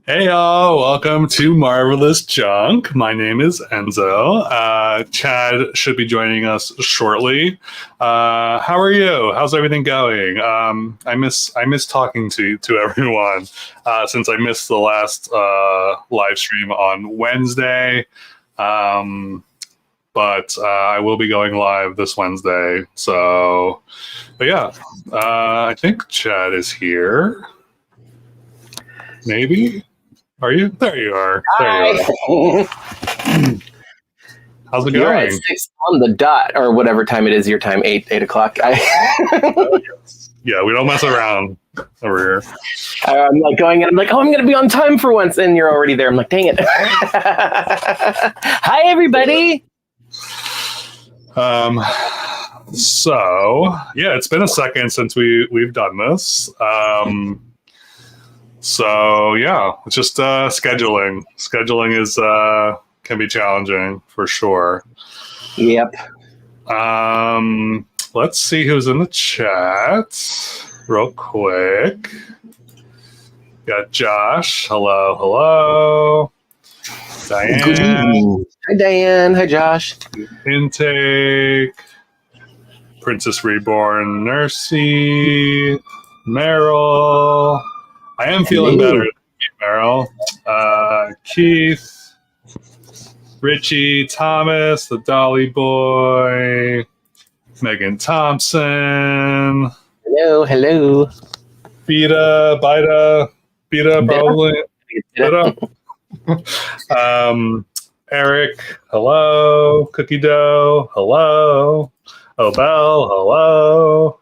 Hey y'all, welcome to Marvelous Junk. My name is Enzo. Chad should be joining us shortly. How are you? How's everything going? I miss talking to everyone since I missed the last live stream on Wednesday. But I will be going live this Wednesday. So, but yeah, I think Chad is here. Maybe. Are you? There you are. There you are. How's it going? At 6 on the dot, or whatever time it is your time, 8 o'clock. Yeah, we don't mess around over here. I'm like going in, I'm like, oh, I'm going to be on time for once, and you're already there. I'm like, dang it. Hi, everybody. So, yeah, it's been a second since we've done this. So yeah, it's just scheduling. Scheduling is can be challenging for sure. Yep. Let's see who's in the chat real quick. Got Josh. Hello. Diane. Good evening. Hi, Diane. Hi, Josh. Intake. Princess Reborn. Nursey. Meryl. I am feeling better, Meryl. Keith, Richie, Thomas, the Dolly Boy, Megan Thompson. Hello. Beta, probably. Beta. Eric, hello. Cookie Dough, hello. Obel, hello.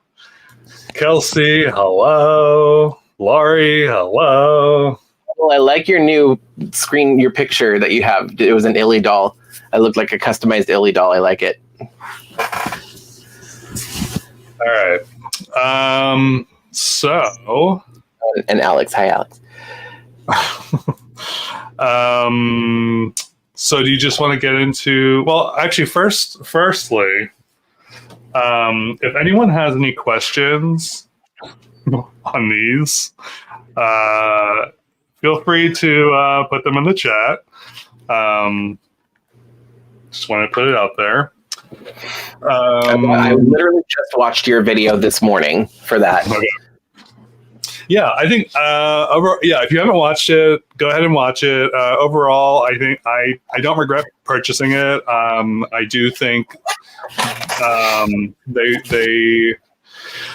Kelsey, hello. Laurie, hello. Well, I like your new screen, your picture that you have. It was an Illy doll. I looked like a customized Illy doll. I like it. All right. So. And Alex. Hi, Alex. So do you just want to get into, well, actually, firstly, if anyone has any questions on these, feel free to put them in the chat. Just want to put it out there. I literally just watched your video this morning for that. Okay. Yeah, I think if you haven't watched it, go ahead and watch it. Overall, I think I don't regret purchasing it. I do think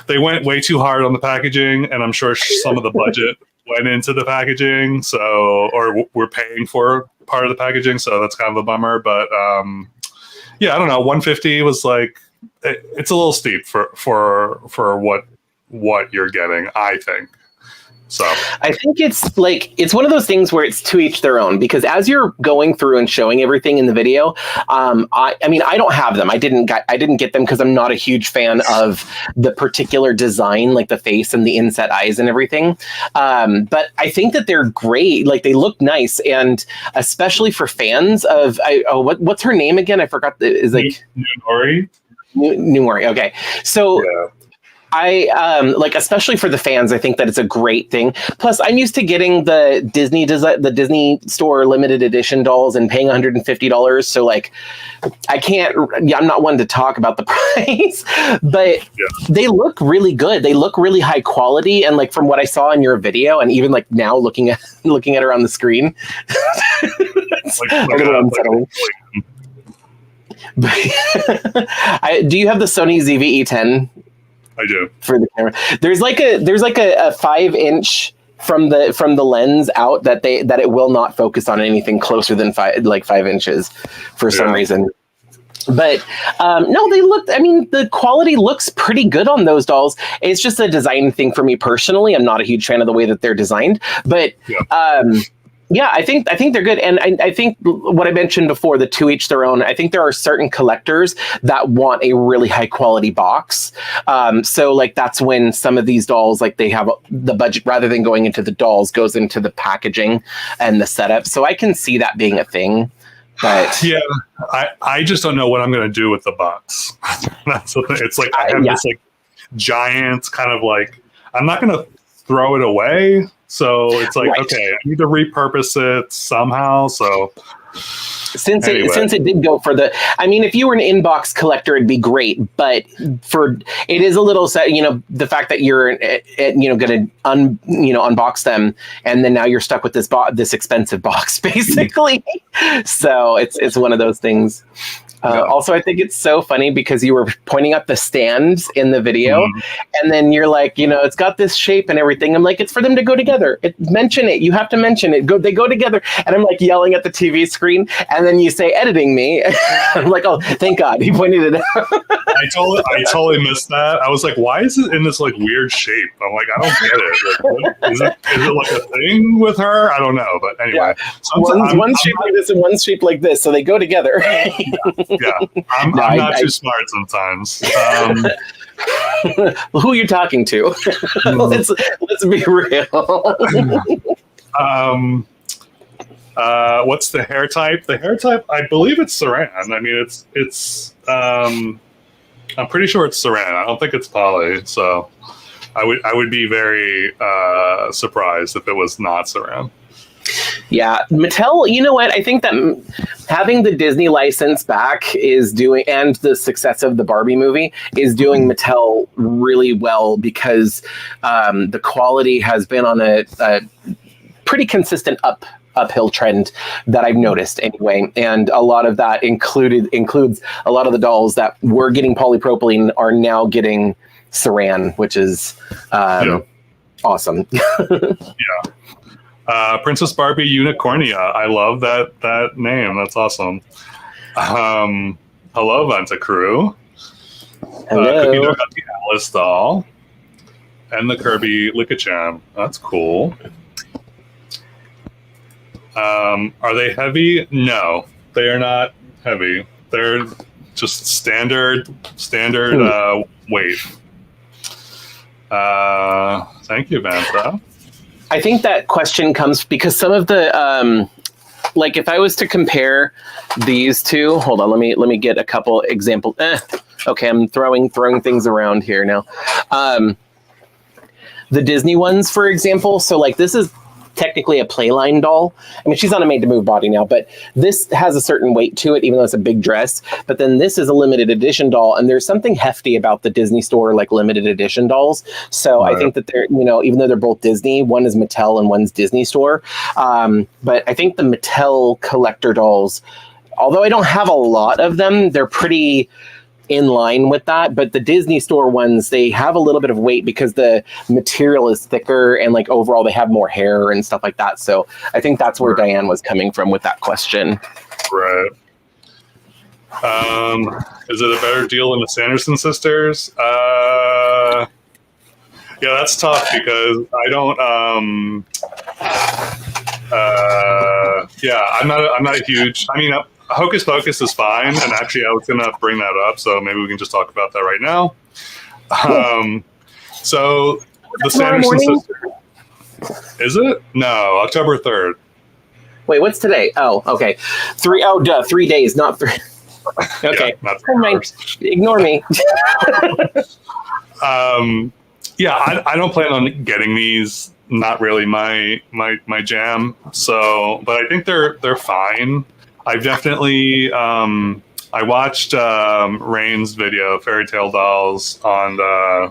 they went way too hard on the packaging, and I'm sure some of the budget went into the packaging. Or we're paying for part of the packaging, so that's kind of a bummer. But yeah, I don't know. $150 was like it's a little steep for what you're getting, I think. So I think it's one of those things where it's to each their own, because as you're going through and showing everything in the video, I mean, I don't have them. I didn't get them because I'm not a huge fan of the particular design, like the face and the inset eyes and everything. But I think that they're great. Like, they look nice, and especially for fans of what's her name again? I forgot. Is like Numori. Okay, so. Yeah. I especially for the fans, I think that it's a great thing. Plus, I'm used to getting the Disney Store limited edition dolls and paying $150. So like, I'm not one to talk about the price, but they look really good. They look really high quality, and like from what I saw in your video, and even like now looking at her on the screen, it's a little unsettling. Do you have the Sony ZV-E10? I do. For the camera, there's like a 5-inch from the lens out that it will not focus on anything closer than 5 inches for some reason. But no, they look. I mean, the quality looks pretty good on those dolls. It's just a design thing for me personally. I'm not a huge fan of the way that they're designed, but. Yeah, I think they're good, and I think what I mentioned before, the to each their own. I think there are certain collectors that want a really high quality box. So like that's when some of these dolls, like they have the budget rather than going into the dolls, goes into the packaging and the setup. So I can see that being a thing. But yeah, I just don't know what I'm going to do with the box. That's the thing. It's like I have this like giant kind of like, I'm not going to throw it away. So it's like, Right. okay, I need to repurpose it somehow. So Since anyway. it did go for the, I mean, if you were an inbox collector, it'd be great. But it is a little sad, the fact that you're, going to unbox them, and then now you're stuck with this expensive box, basically. So it's one of those things. Also, I think it's so funny because you were pointing out the stands in the video, and then you're like, it's got this shape and everything. I'm like, it's for them to go together. mention it. You have to mention it. They go together. And I'm like yelling at the TV screen, and then you say, editing me. I'm like, oh, thank God he pointed it out. I totally missed that. I was like, why is it in this like weird shape? I'm like, I don't get it. Like, is it like a thing with her? I don't know. But anyway, one's shaped like this and one's shaped like this, so they go together. Yeah, I'm not too smart sometimes. Who are you talking to? Let's be real. What's the hair type? The hair type, I believe it's Saran. I mean, it's. I'm pretty sure it's Saran. I don't think it's Poly. So, I would be very surprised if it was not Saran. Yeah, Mattel, you know what? I think that having the Disney license back is doing, and the success of the Barbie movie is doing Mattel really well, because the quality has been on a pretty consistent uphill trend that I've noticed anyway. And a lot of that includes a lot of the dolls that were getting polypropylene are now getting Saran, which is awesome. Yeah. Princess Barbie Unicornia. I love that name. That's awesome. Hello, Vanta Crew. Hello. Cookie Dough got the Alice doll. And the Kirby Lickicham. That's cool. Are they heavy? No, they are not heavy. They're just standard weight. Thank you, Vanta. I think that question comes because some of the, like if I was to compare these two, hold on, let me get a couple examples. Okay, I'm throwing things around here now. The Disney ones, for example. So like this is technically a Playline doll. I mean, she's on a made-to-move body now, but this has a certain weight to it, even though it's a big dress. But then this is a limited edition doll, and there's something hefty about the Disney Store, like limited edition dolls. So right. I think that they're, even though they're both Disney, one is Mattel and one's Disney Store. But I think the Mattel collector dolls, although I don't have a lot of them, they're pretty in line with that. But the Disney Store ones, they have a little bit of weight because the material is thicker, and like overall they have more hair and stuff like that. So I think that's where Diane was coming from with that question. Right. Is it a better deal than the Sanderson sisters? Yeah, that's tough because I don't I'm not a huge, I mean, Hocus Pocus is fine, and actually I was going to bring that up, so maybe we can just talk about that right now. So the Sanderson sisters. Is it? No, October 3rd. Wait, what's today? Oh, okay. 3 days, not 3. Okay. Yeah, not 3 hours. Ignore me. Yeah, I don't plan on getting these. Not really my jam. So, but I think they're fine. I've definitely I watched Rain's video, Fairy Tale Dolls, on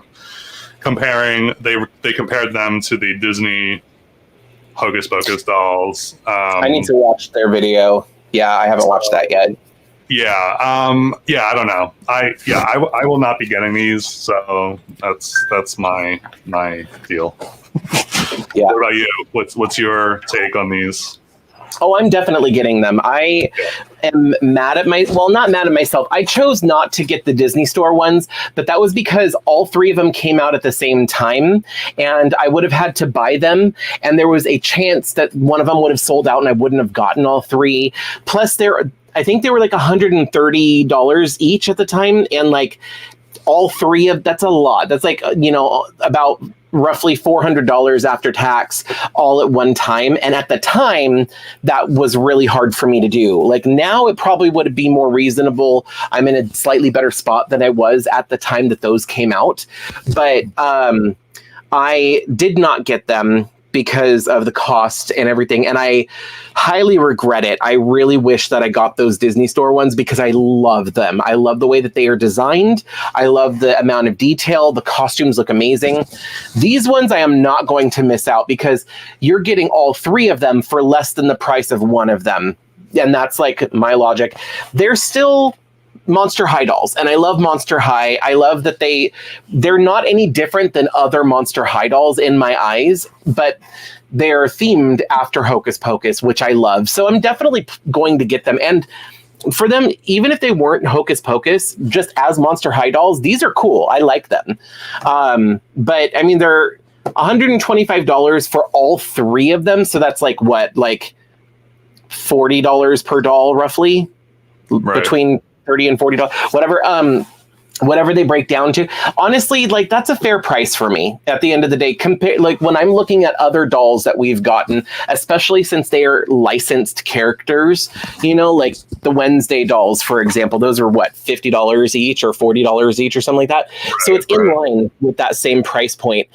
comparing. They compared them to the Disney Hocus Pocus dolls. I need to watch their video. Yeah, I haven't watched that yet. Yeah, I don't know. I will not be getting these, so that's my deal. Yeah. What about you? What's your take on these? Oh, I'm definitely getting them. I am mad at not mad at myself. I chose not to get the Disney Store ones, but that was because all 3 of them came out at the same time, and I would have had to buy them, and there was a chance that one of them would have sold out and I wouldn't have gotten all 3. Plus, I think they were like $130 each at the time, and like all 3 of that's a lot. That's like about roughly $400 after tax all at one time. And at the time, that was really hard for me to do. Like now, it probably would be more reasonable. I'm in a slightly better spot than I was at the time that those came out. But I did not get them because of the cost and everything. And I highly regret it. I really wish that I got those Disney Store ones because I love them. I love the way that they are designed. I love the amount of detail. The costumes look amazing. These ones I am not going to miss out because you're getting all 3 of them for less than the price of one of them. And that's like my logic. They're still Monster High dolls, and I love Monster High. I love that they're not any different than other Monster High dolls in my eyes, but they're themed after Hocus Pocus, which I love. So I'm definitely going to get them. And for them, even if they weren't Hocus Pocus, just as Monster High dolls, these are cool. I like them. But I mean, they're $125 for all 3 of them. So that's like what, like $40 per doll, roughly, Right. between $30 and $40, whatever they break down to. Honestly, like that's a fair price for me at the end of the day. Like when I'm looking at other dolls that we've gotten, especially since they are licensed characters, you know, like the Wednesday dolls, for example, those are what, $50 each or $40 each or something like that. So it's in line with that same price point.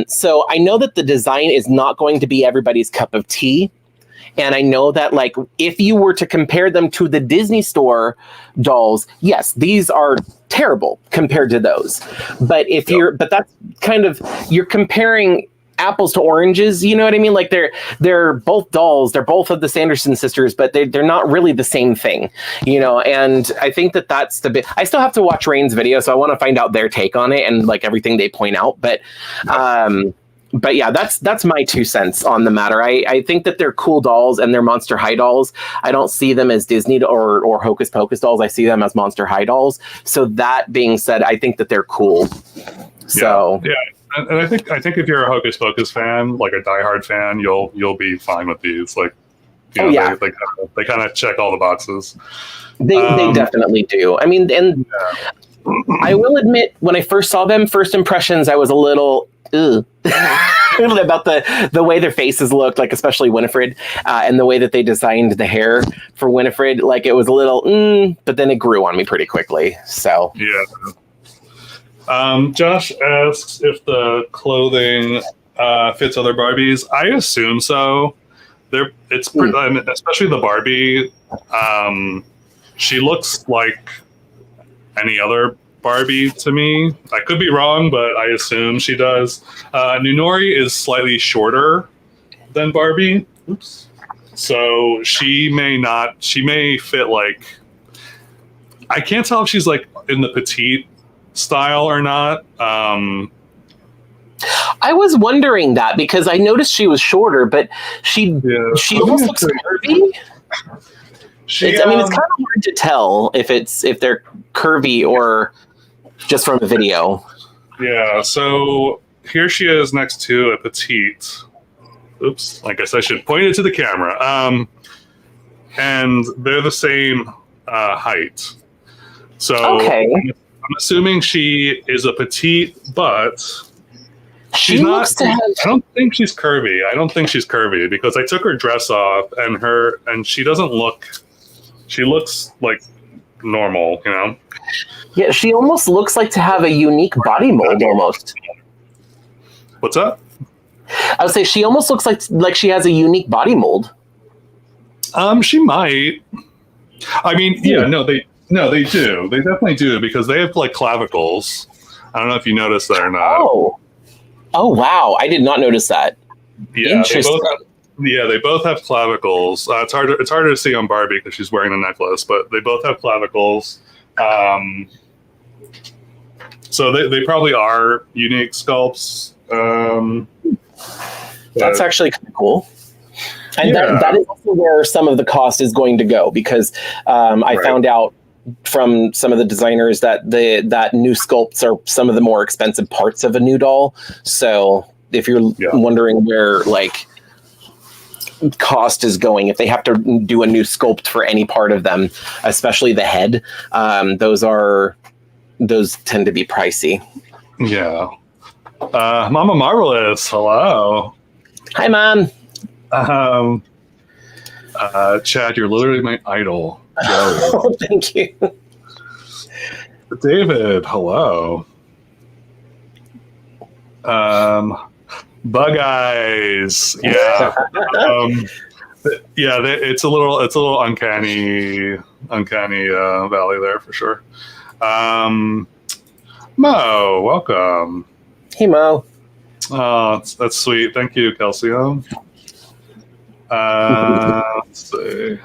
So I know that the design is not going to be everybody's cup of tea. And I know that, like, if you were to compare them to the Disney Store dolls, yes, these are terrible compared to those. But but that's kind of, you're comparing apples to oranges. You know what I mean? Like they're both dolls. They're both of the Sanderson sisters, but they're not really the same thing, you know? And I think that that's the bit. I still have to watch Rain's video, so I want to find out their take on it and like everything they point out. But yeah, that's my 2 cents on the matter. I think that they're cool dolls and they're Monster High dolls. I don't see them as Disney or Hocus Pocus dolls. I see them as Monster High dolls. So that being said, I think that they're cool. So yeah. And I think if you're a Hocus Pocus fan, like a diehard fan, you'll be fine with these. Like, you know, they kind of check all the boxes. They definitely do. I mean, and I will admit, when I first saw them, first impressions, I was a little about the way their faces looked, like especially Winifred, and the way that they designed the hair for Winifred. Like it was a little, but then it grew on me pretty quickly. So yeah. Josh asks if the clothing fits other Barbies. I assume so. It's pretty, I mean, especially the Barbie. She looks like any other Barbie to me. I could be wrong, but I assume she does. Nunori is slightly shorter than Barbie. Oops. So she may fit like, I can't tell if she's like in the petite style or not. I was wondering that because I noticed she was shorter, but she almost looks curvy. I mean, it's kind of hard to tell if they're curvy or just from the video. Yeah, so here she is next to a petite. Oops, I guess I should point it to the camera. And they're the same height. So I'm assuming she is a petite, but she's not. I don't think she's curvy. I don't think she's curvy because I took her dress off and she doesn't look. She looks like normal, you know? Yeah, she almost looks like to have a unique body mold almost. What's up? I would say she almost looks like she has a unique body mold. She might. I mean, they do. They definitely do because they have like clavicles. I don't know if you noticed that or not. Oh wow! I did not notice that. Yeah, interesting. They both have clavicles. It's harder to see on Barbie because she's wearing the necklace, but they both have clavicles. So they probably are unique sculpts. That's actually kind of cool. And that is also where some of the cost is going to go because I found out from some of the designers that that new sculpts are some of the more expensive parts of a new doll. So if you're wondering where like cost is going, if they have to do a new sculpt for any part of them, especially the head, those tend to be pricey. Yeah. Mama Marvelous, hello. Hi, Mom. Chad, you're literally my idol. Oh, thank you. David, hello. Bug eyes. Yeah. Yeah, it's a little uncanny valley there for sure. Mo, welcome. Hey, Mo. Oh, that's sweet. Thank you, Calcium. Let's see.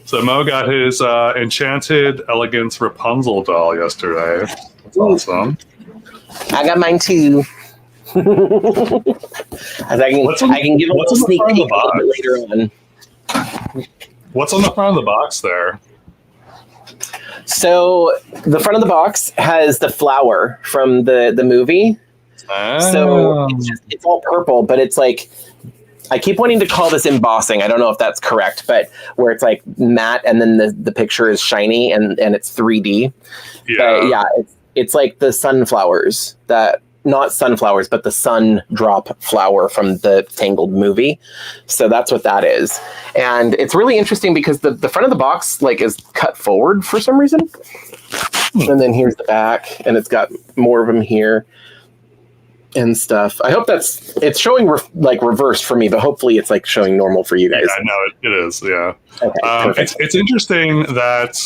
So Mo got his Enchanted Elegance Rapunzel doll yesterday. That's awesome. I got mine too. I can give a little sneak peek a little bit later on. What's on the front of the box there? So the front of the box has the flower from the movie. Oh. So it's all purple, but it's like, I keep wanting to call this embossing. I don't know if that's correct, but where it's like matte and then the picture is shiny and it's 3D. Yeah. But yeah, it's like the sunflowers not sunflowers, but the sun drop flower from the Tangled movie. So that's what that is. And it's really interesting because the front of the box like is cut forward for some reason. And then here's the back and it's got more of them here and stuff. I hope it's showing reversed for me, but hopefully it's like showing normal for you guys. Yeah, no, it is. Yeah. Okay, it's interesting that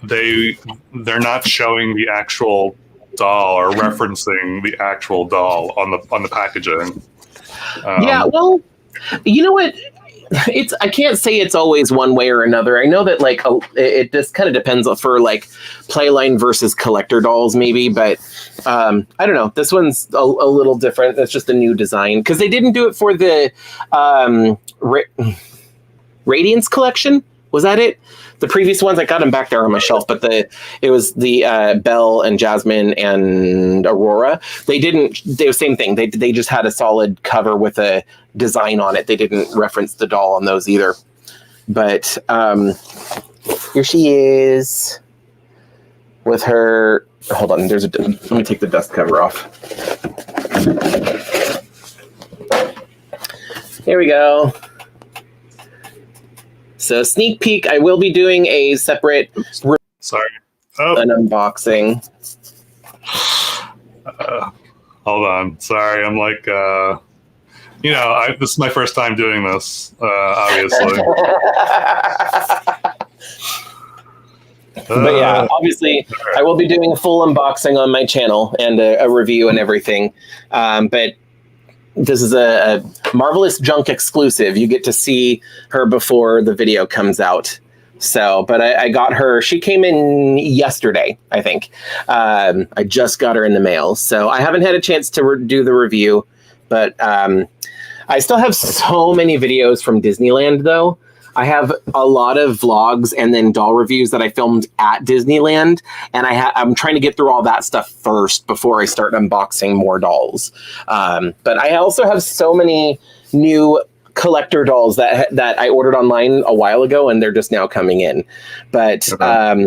they're not showing the actual doll or referencing the actual doll on the packaging. Yeah, well, you know what? I can't say it's always one way or another. I know that like it just kind of depends for like playline versus collector dolls maybe, but I don't know. This one's a little different. That's just a new design because they didn't do it for the Radiance collection. Was that it? The previous ones, I got them back there on my shelf, but it was the Belle and Jasmine and Aurora. They were same thing. They just had a solid cover with a design on it. They didn't reference the doll on those either. But here she is with her. Hold on. Let me take the dust cover off. Here we go. So sneak peek, I will be doing a separate an unboxing. Hold on. Sorry, I'm like, this is my first time doing this, obviously. But yeah, obviously, I will be doing a full unboxing on my channel and a review and everything. But this is a Marvelous Junk exclusive. You get to see her before the video comes out. So, but I got her. She came in yesterday, I think. I just got her in the mail. So I haven't had a chance to do the review. But I still have so many videos from Disneyland, though. I have a lot of vlogs and then doll reviews that I filmed at Disneyland, and I'm trying to get through all that stuff first before I start unboxing more dolls. But I also have so many new collector dolls that I ordered online a while ago, and they're just now coming in. But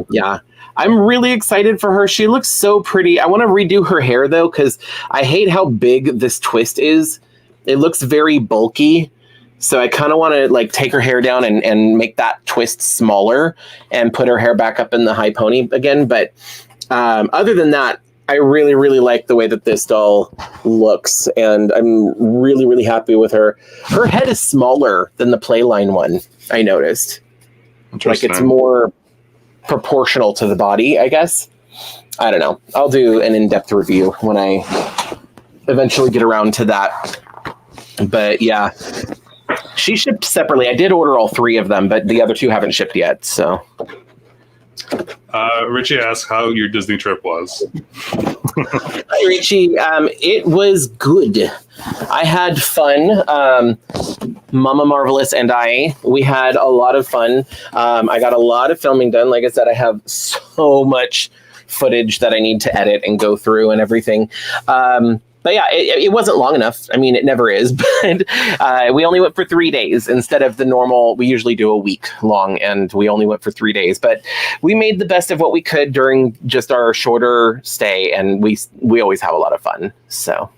yeah, I'm really excited for her. She looks so pretty. I want to redo her hair though, because I hate how big this twist is. It looks very bulky. So I kind of want to like take her hair down and make that twist smaller and put her hair back up in the high pony again. But other than that, I really, really like the way that this doll looks. And I'm really, really happy with her. Her head is smaller than the Playline one, I noticed. Like it's more proportional to the body, I guess. I don't know. I'll do an in-depth review when I eventually get around to that. But yeah. She shipped separately. I did order all 3 of them, but the other 2 haven't shipped yet. So, Richie asked how your Disney trip was. Hi, Richie. It was good. I had fun. Mama Marvelous and we had a lot of fun. I got a lot of filming done. Like I said, I have so much footage that I need to edit and go through and everything. But yeah, it wasn't long enough. I mean, it never is. But we only went for 3 days instead of the normal. We usually do a week long, and we only went for 3 days. But we made the best of what we could during just our shorter stay, and we always have a lot of fun. So.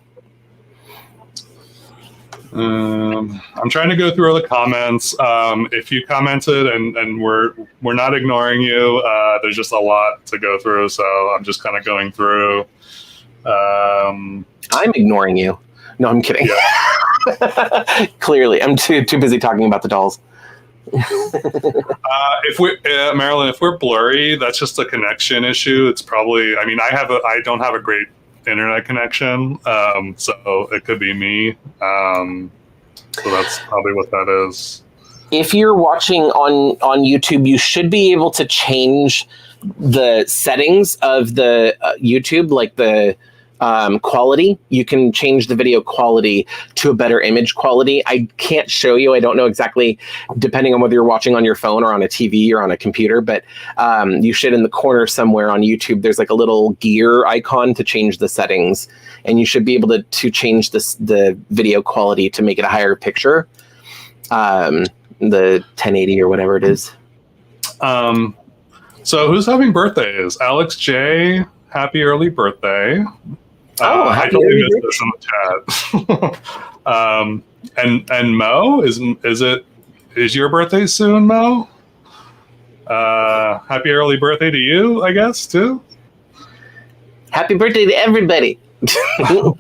I'm trying to go through all the comments. If you commented and we're not ignoring you, there's just a lot to go through. So I'm just kind of going through. I'm ignoring you. No, I'm kidding. Yeah. Clearly, I'm too busy talking about the dolls. If we Marilyn, if we're blurry, that's just a connection issue. It's probably. I mean, I don't have a great internet connection, so it could be me. So that's probably what that is. If you're watching on YouTube, you should be able to change the settings of the YouTube, like the quality. You can change the video quality to a better image quality. I can't show you. I don't know exactly, depending on whether you're watching on your phone or on a TV or on a computer, but you should, in the corner somewhere on YouTube, there's like a little gear icon to change the settings, and you should be able to change the video quality to make it a higher picture, the 1080 or whatever it is. So who's having birthdays? Alex J, happy early birthday. I totally missed this in the chat. And Mo, is your birthday soon, Mo? Happy early birthday to you, I guess, too. Happy birthday to everybody. And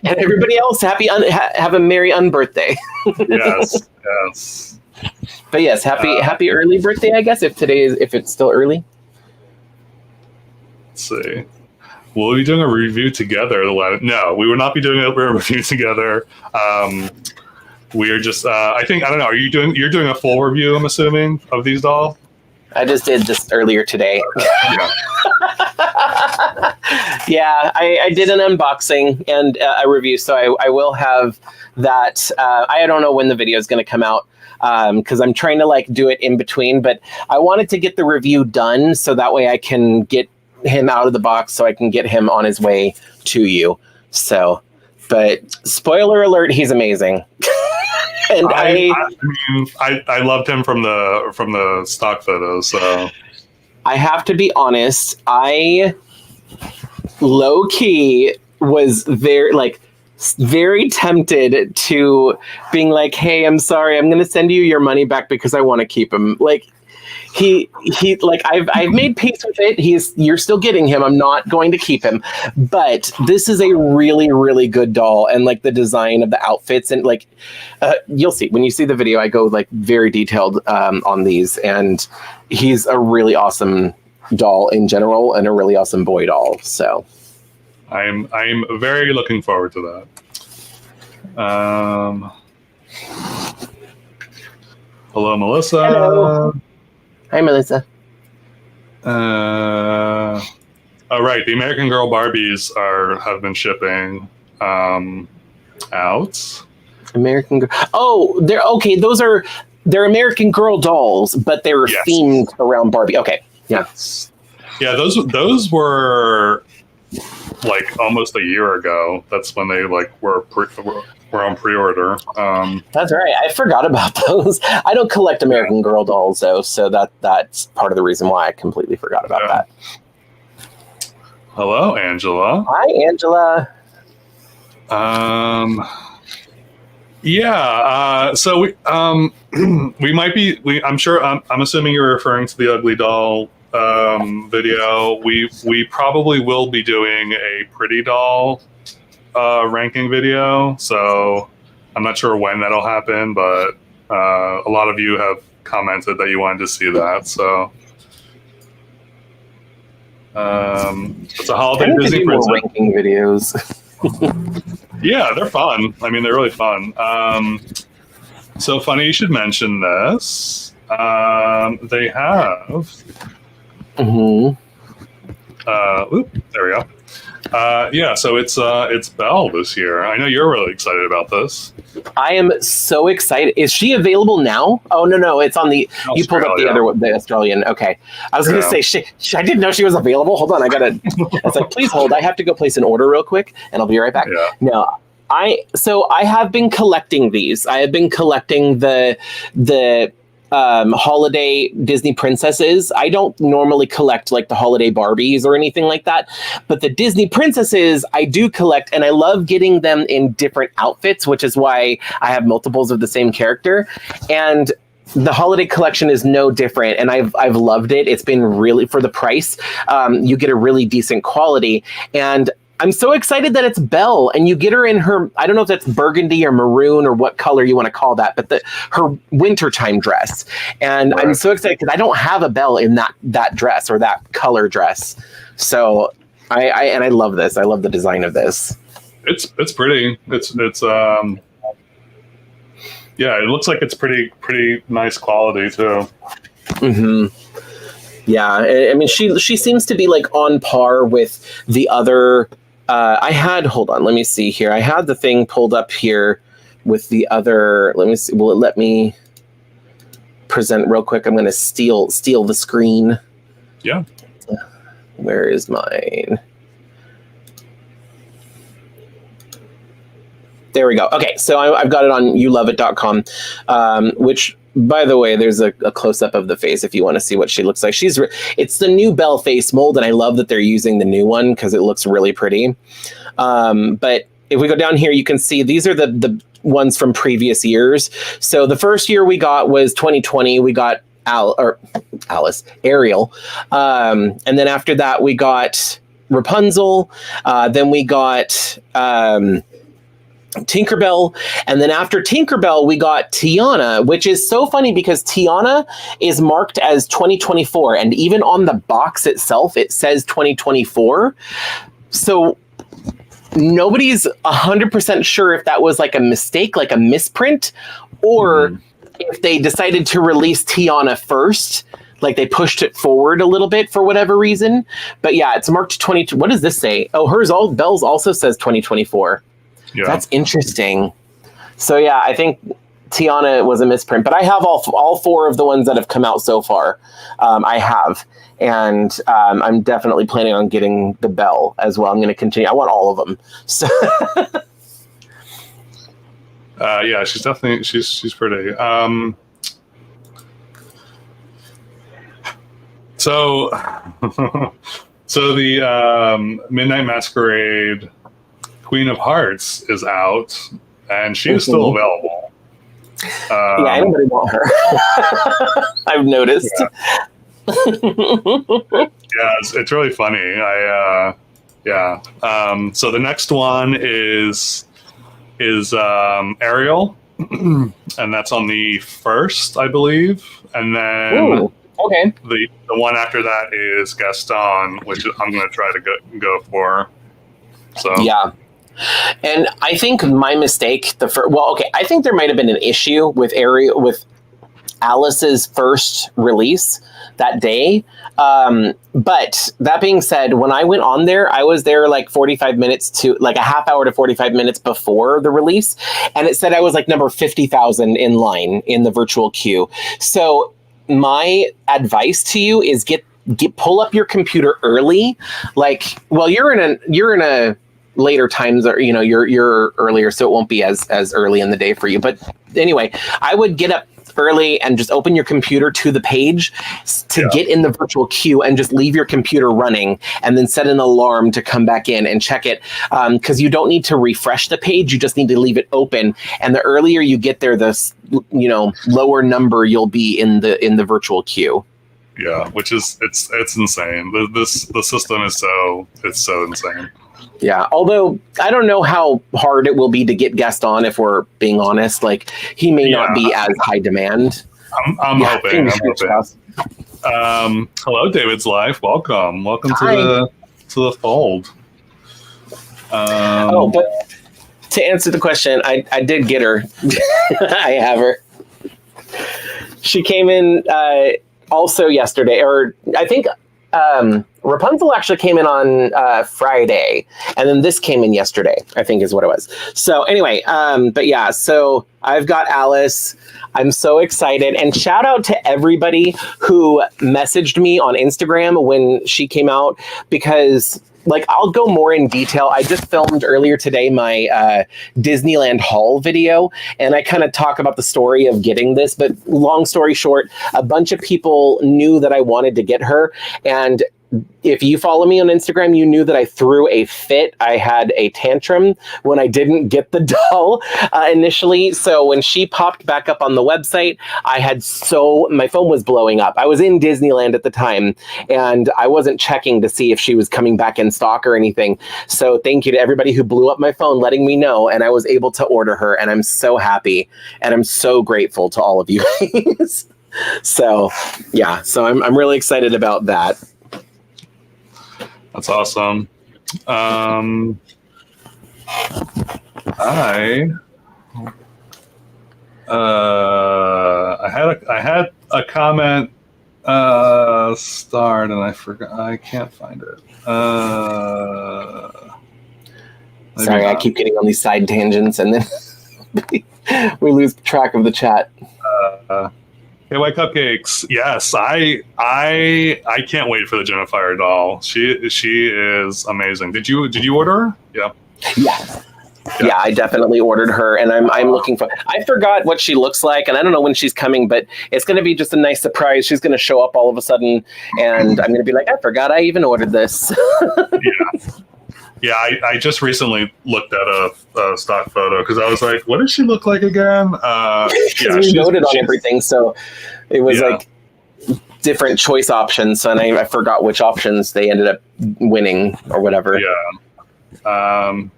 everybody else, have a merry unbirthday. Yes. But yes, happy early birthday, I guess, if it's still early. Let's see. We'll be doing a review together. No, we will not be doing a review together. We are just. I don't know. You're doing a full review, I'm assuming, of these dolls. I just did this earlier today. Yeah. Yeah, I did an unboxing and a review, so I will have that. I don't know when the video is going to come out, because I'm trying to do it in between, but I wanted to get the review done so that way I can get him out of the box, so I can get him on his way to you. So, but spoiler alert, he's amazing. And I loved him from the stock photos. So I have to be honest, I low key was very tempted to being like, hey, I'm sorry, I'm going to send you your money back because I want to keep him. I've made peace with it. You're still getting him. I'm not going to keep him, but this is a really, really good doll. And the design of the outfits and you'll see when you see the video, I go very detailed on these, and he's a really awesome doll in general and a really awesome boy doll. So I'm very looking forward to that. Hello, Melissa. Hello. Hi, Melissa. All right, the American Girl Barbies have been shipping out. American Girl. Oh, they're okay. They're American Girl dolls, but they were themed around Barbie. Okay. Yeah. Yeah, those were almost a year ago. That's when they were on pre-order. That's right. I forgot about those. I don't collect American Girl dolls though, so that's part of the reason why I completely forgot about that. Hello, Angela. Hi, Angela. So we might be. I'm assuming you're referring to the Ugly Doll video. We probably will be doing a Pretty Doll ranking video, so I'm not sure when that'll happen, but a lot of you have commented that you wanted to see that, so it's a holiday Disney princess ranking videos. Yeah, they're fun. I mean, they're really fun. So funny you should mention this. They have there we go. So it's Belle this year. I know you're really excited about this. I am so excited. Is she available now? Oh no, it's on the. Australia. You pulled up the other one, the Australian. Okay, I was going to say I didn't know she was available. Hold on, I was like, please hold. I have to go place an order real quick, and I'll be right back. Yeah. No, I have been collecting these. I have been collecting the holiday Disney princesses. I don't normally collect the holiday Barbies or anything like that, but the Disney princesses I do collect, and I love getting them in different outfits, which is why I have multiples of the same character. And the holiday collection is no different, and I've loved it. It's been really, for the price, you get a really decent quality. And I'm so excited that it's Belle, and you get her in her, I don't know if that's burgundy or maroon or what color you want to call that, but her wintertime dress. And I'm so excited because I don't have a Belle in that dress or that color dress. So I love this. I love the design of this. It's pretty. It's yeah, it looks like it's pretty nice quality too. Mm-hmm. Yeah, I mean, she seems to be like on par with the other. Hold on, let me see here. I had the thing pulled up here with the other. Let me see. Will it let me present real quick? I'm going to steal the screen. Yeah. Where is mine? There we go. Okay, so I've got it on youloveit.com, which, by the way, there's a close-up of the face if you want to see what she looks like. It's the new Belle face mold, and I love that they're using the new one because it looks really pretty. But if we go down here, you can see these are the ones from previous years. So the first year we got was 2020. We got Ariel. And then after that, we got Rapunzel. Then we got Tinkerbell, and then after Tinkerbell we got Tiana, which is so funny because Tiana is marked as 2024, and even on the box itself it says 2024. So nobody's 100% sure if that was like a mistake, like a misprint, or if they decided to release Tiana first, like they pushed it forward a little bit for whatever reason. But yeah, it's marked 20. What does this say? Oh, Belle's also says 2024. Yeah. That's interesting. So yeah, I think Tiana was a misprint, but I have all four of the ones that have come out so far. I have, and I'm definitely planning on getting the Belle as well. I'm going to continue. I want all of them. So yeah, she's definitely she's pretty. So the Midnight Masquerade Queen of Hearts is out, and she is still available. Yeah, anybody want her? I've noticed. Yeah, it's really funny. So the next one is Ariel, and that's on the 1st, I believe, and then okay, the one after that is Gaston, which I'm going to try to go for. So yeah. And I think my mistake, I think there might have been an issue with Alice's first release that day. But that being said, when I went on there, I was there like 45 minutes to like a half hour to 45 minutes before the release. And it said I was like number 50,000 in line in the virtual queue. So my advice to you is pull up your computer early. Like, well, you're in a later times, or you're earlier, so it won't be as early in the day for you. But anyway, I would get up early and just open your computer to the page to get in the virtual queue, and just leave your computer running, and then set an alarm to come back in and check it, because you don't need to refresh the page, you just need to leave it open. And the earlier you get there, the lower number you'll be in the virtual queue. Yeah, which is it's insane. The system is so insane. Yeah, although I don't know how hard it will be to get Gaston, if we're being honest. Like, he may not be as high demand. I'm hoping. Hello, David's Life. Welcome to the fold. But to answer the question, I did get her. I have her. She came in also yesterday, or I think Rapunzel actually came in on Friday, and then this came in yesterday, I think is what it was. So anyway, but yeah, so I've got Alice. I'm so excited, and shout out to everybody who messaged me on Instagram when she came out, because like, I'll go more in detail. I just filmed earlier today my Disneyland haul video, and I kind of talk about the story of getting this. But long story short, a bunch of people knew that I wanted to get her, and if you follow me on Instagram, you knew that I threw a fit. I had a tantrum when I didn't get the doll initially. So when she popped back up on the website, my phone was blowing up. I was in Disneyland at the time, and I wasn't checking to see if she was coming back in stock or anything. So thank you to everybody who blew up my phone, letting me know, and I was able to order her, and I'm so happy, and I'm so grateful to all of you guys. So yeah, so I'm really excited about that. That's awesome. I had a comment starred, and I forgot. I can't find it. Sorry, I keep getting on these side tangents, and then we lose track of the chat. KY Cupcakes. Yes, I can't wait for the Jinafire doll. She is amazing. Did you order her? Yeah. Yeah, I definitely ordered her, and I'm looking for. I forgot what she looks like, and I don't know when she's coming, but it's going to be just a nice surprise. She's going to show up all of a sudden, and I'm going to be like, I forgot I even ordered this. Yeah, I just recently looked at a stock photo because I was like, what does she look like again? We voted on everything, so it was like different choice options, and I forgot which options they ended up winning or whatever. Yeah.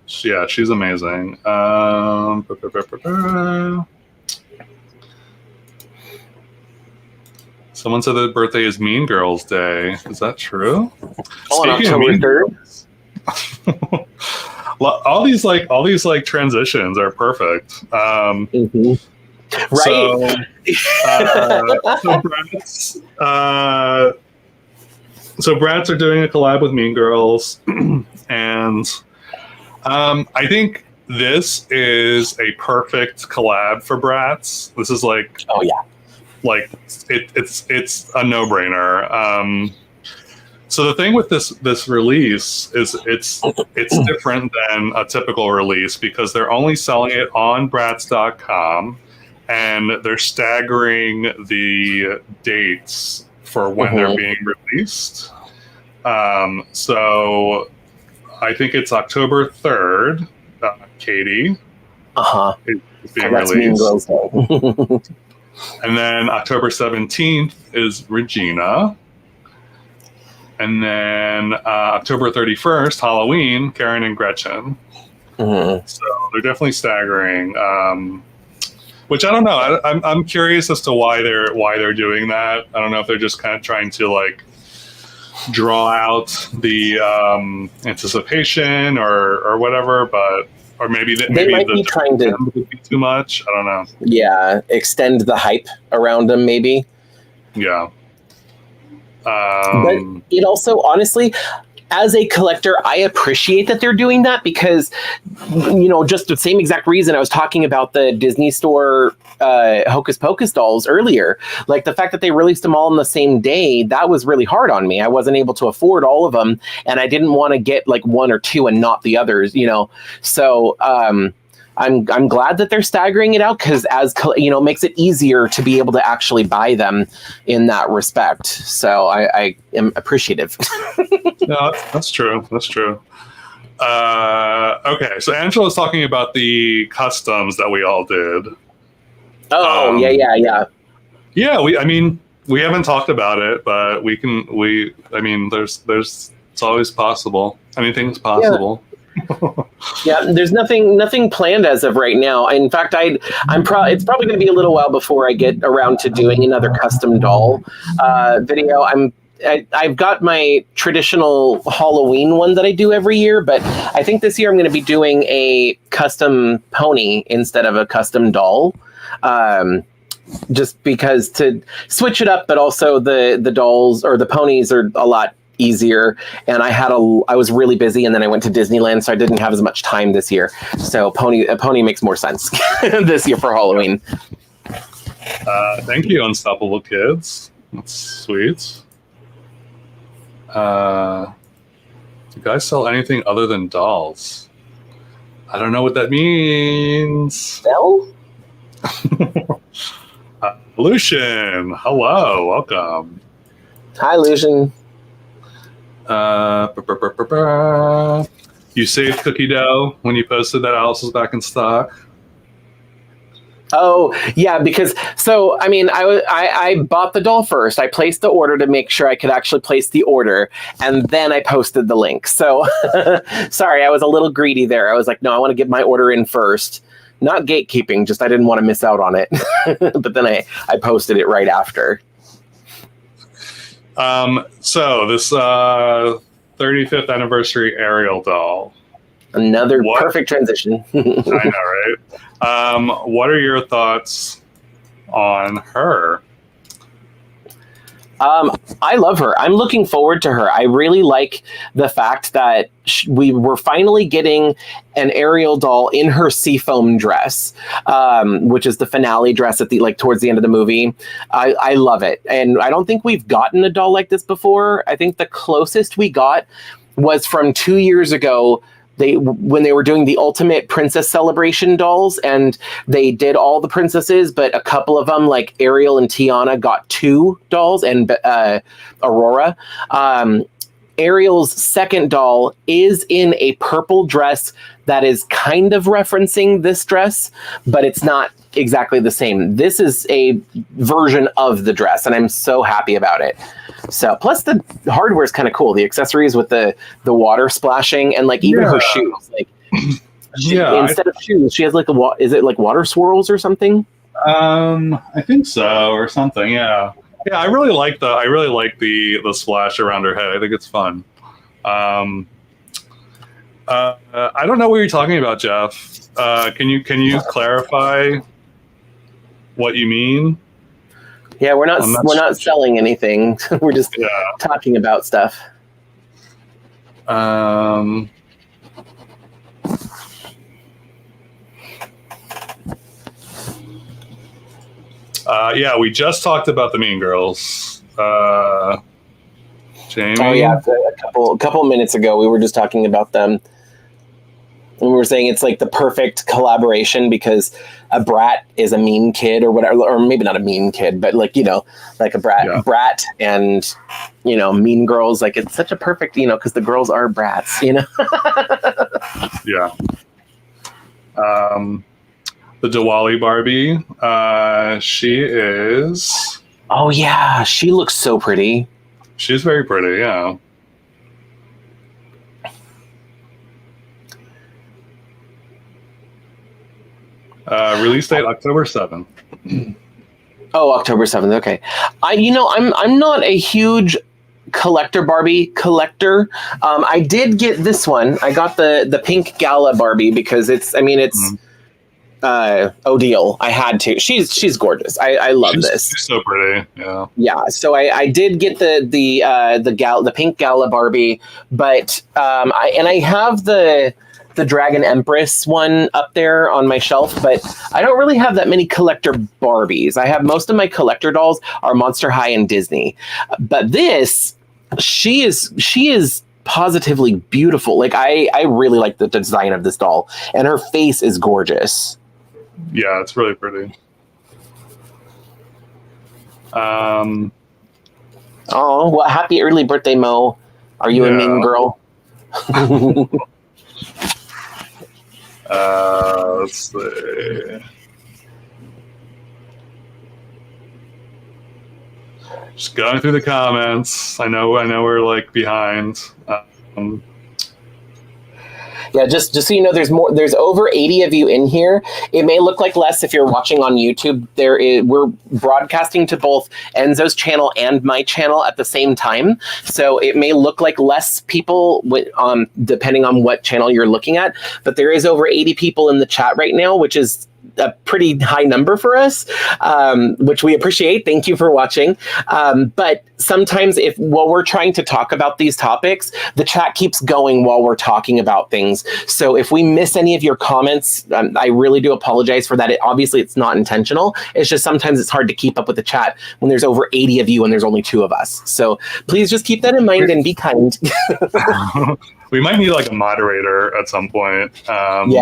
She's amazing. Someone said that birthday is Mean Girls Day. Is that true? On October 3rd. all these transitions are perfect. Right. So Bratz are doing a collab with Mean Girls, and I think this is a perfect collab for Bratz. This is like, oh yeah, like it's a no-brainer. So the thing with this release is it's different than a typical release because they're only selling it on Bratz.com, and they're staggering the dates for when they're being released. So I think it's October 3rd, Katie. Is being released. And then October 17th is Regina. And then October 31st, Halloween, Karen and Gretchen. So they're definitely staggering. Which I don't know. I'm curious as to why they're doing that. I don't know if they're just kind of trying to like draw out the anticipation or whatever, or maybe might be trying to be too much. I don't know. Yeah, extend the hype around them, maybe. Yeah. But it also, honestly, as a collector, I appreciate that they're doing that because, just the same exact reason I was talking about the Disney Store Hocus Pocus dolls earlier. Like the fact that they released them all on the same day, that was really hard on me. I wasn't able to afford all of them, and I didn't want to get like one or two and not the others, So I'm glad that they're staggering it out because makes it easier to be able to actually buy them in that respect. So I am appreciative. No, that's true. That's true. Okay, so Angela's talking about the customs that we all did. Oh, yeah. Yeah, we haven't talked about it, but there's it's always possible. Anything's possible. Yeah, there's nothing planned as of right now. In fact, it's probably going to be a little while before I get around to doing another custom doll video. I've got my traditional Halloween one that I do every year, but I think this year I'm going to be doing a custom pony instead of a custom doll. Just because to switch it up, but also the dolls or the ponies are a lot easier, and I was really busy, and then I went to Disneyland, so I didn't have as much time this year. So a pony makes more sense this year for Halloween. Thank you, Unstoppable Kids. That's sweet. Do you guys sell anything other than dolls? I don't know what that means. Sell? Lucian, hello, welcome. Hi, Lucian. You saved cookie dough when you posted that Alice was back in stock. Oh yeah, because so I mean, I bought the doll first. I placed the order to make sure I could actually place the order, and then I posted the link. So sorry, I was a little greedy there. I was like, no, I want to get my order in first. Not gatekeeping, just I didn't want to miss out on it. But then I posted it right after. So this 35th anniversary Ariel doll. Another perfect transition. I know, right? What are your thoughts on her? I love her. I'm looking forward to her. I really like the fact that we were finally getting an Ariel doll in her seafoam dress, which is the finale dress at the towards the end of the movie. I love it, and I don't think we've gotten a doll like this before. I think the closest we got was from 2 years ago. When they were doing the Ultimate Princess Celebration dolls, and they did all the princesses, but a couple of them, like Ariel and Tiana, got 2 dolls, and Aurora. Ariel's second doll is in a purple dress that is kind of referencing this dress, but it's not exactly the same. This is a version of the dress, and I'm so happy about it. So, plus the hardware is kind of cool. The accessories with the water splashing, and even her shoes. Instead of shoes, she has is it water swirls or something? I think so, or something. Yeah. I really like the splash around her head. I think it's fun. I don't know what you're talking about, Jeff. Can you clarify what you mean? Yeah, we're not selling anything. We're just talking about stuff. We just talked about the Mean Girls. Jamie? Oh yeah, a couple minutes ago we were just talking about them. And we were saying it's the perfect collaboration because a brat is a mean kid or whatever, or maybe not a mean kid, but a brat and, Mean Girls. It's such a perfect, because the girls are brats, Yeah. The Diwali Barbie, she is... Oh yeah, she looks so pretty. She's very pretty, yeah. Release date October 7th. Oh, October 7th. Okay. I'm not a huge collector Barbie collector. I did get this one. I got the pink gala Barbie because it's Odile. I had to. She's gorgeous. I love this. She's so pretty. Yeah. Yeah. So I did get the pink gala Barbie, but I have the Dragon Empress one up there on my shelf, but I don't really have that many collector Barbies. I have most of my collector dolls are Monster High and Disney, but this, she is positively beautiful. I really like the design of this doll, and her face is gorgeous. Yeah, it's really pretty. Oh, well, happy early birthday, Mo. Are you a mean girl? Let's see. Just going through the comments. I know we're behind. Yeah, just so you know, there's over 80 of you in here. It may look like less if you're watching on YouTube. We're broadcasting to both Enzo's channel and my channel at the same time. So it may look like less people depending on what channel you're looking at, but there is over 80 people in the chat right now, which is a pretty high number for us, which we appreciate. Thank you for watching. But sometimes while we're trying to talk about these topics, the chat keeps going while we're talking about things. So if we miss any of your comments, I really do apologize for that. Obviously, it's not intentional. It's just sometimes it's hard to keep up with the chat when there's over 80 of you and there's only 2 of us. So please just keep that in mind and be kind. We might need a moderator at some point. Honestly,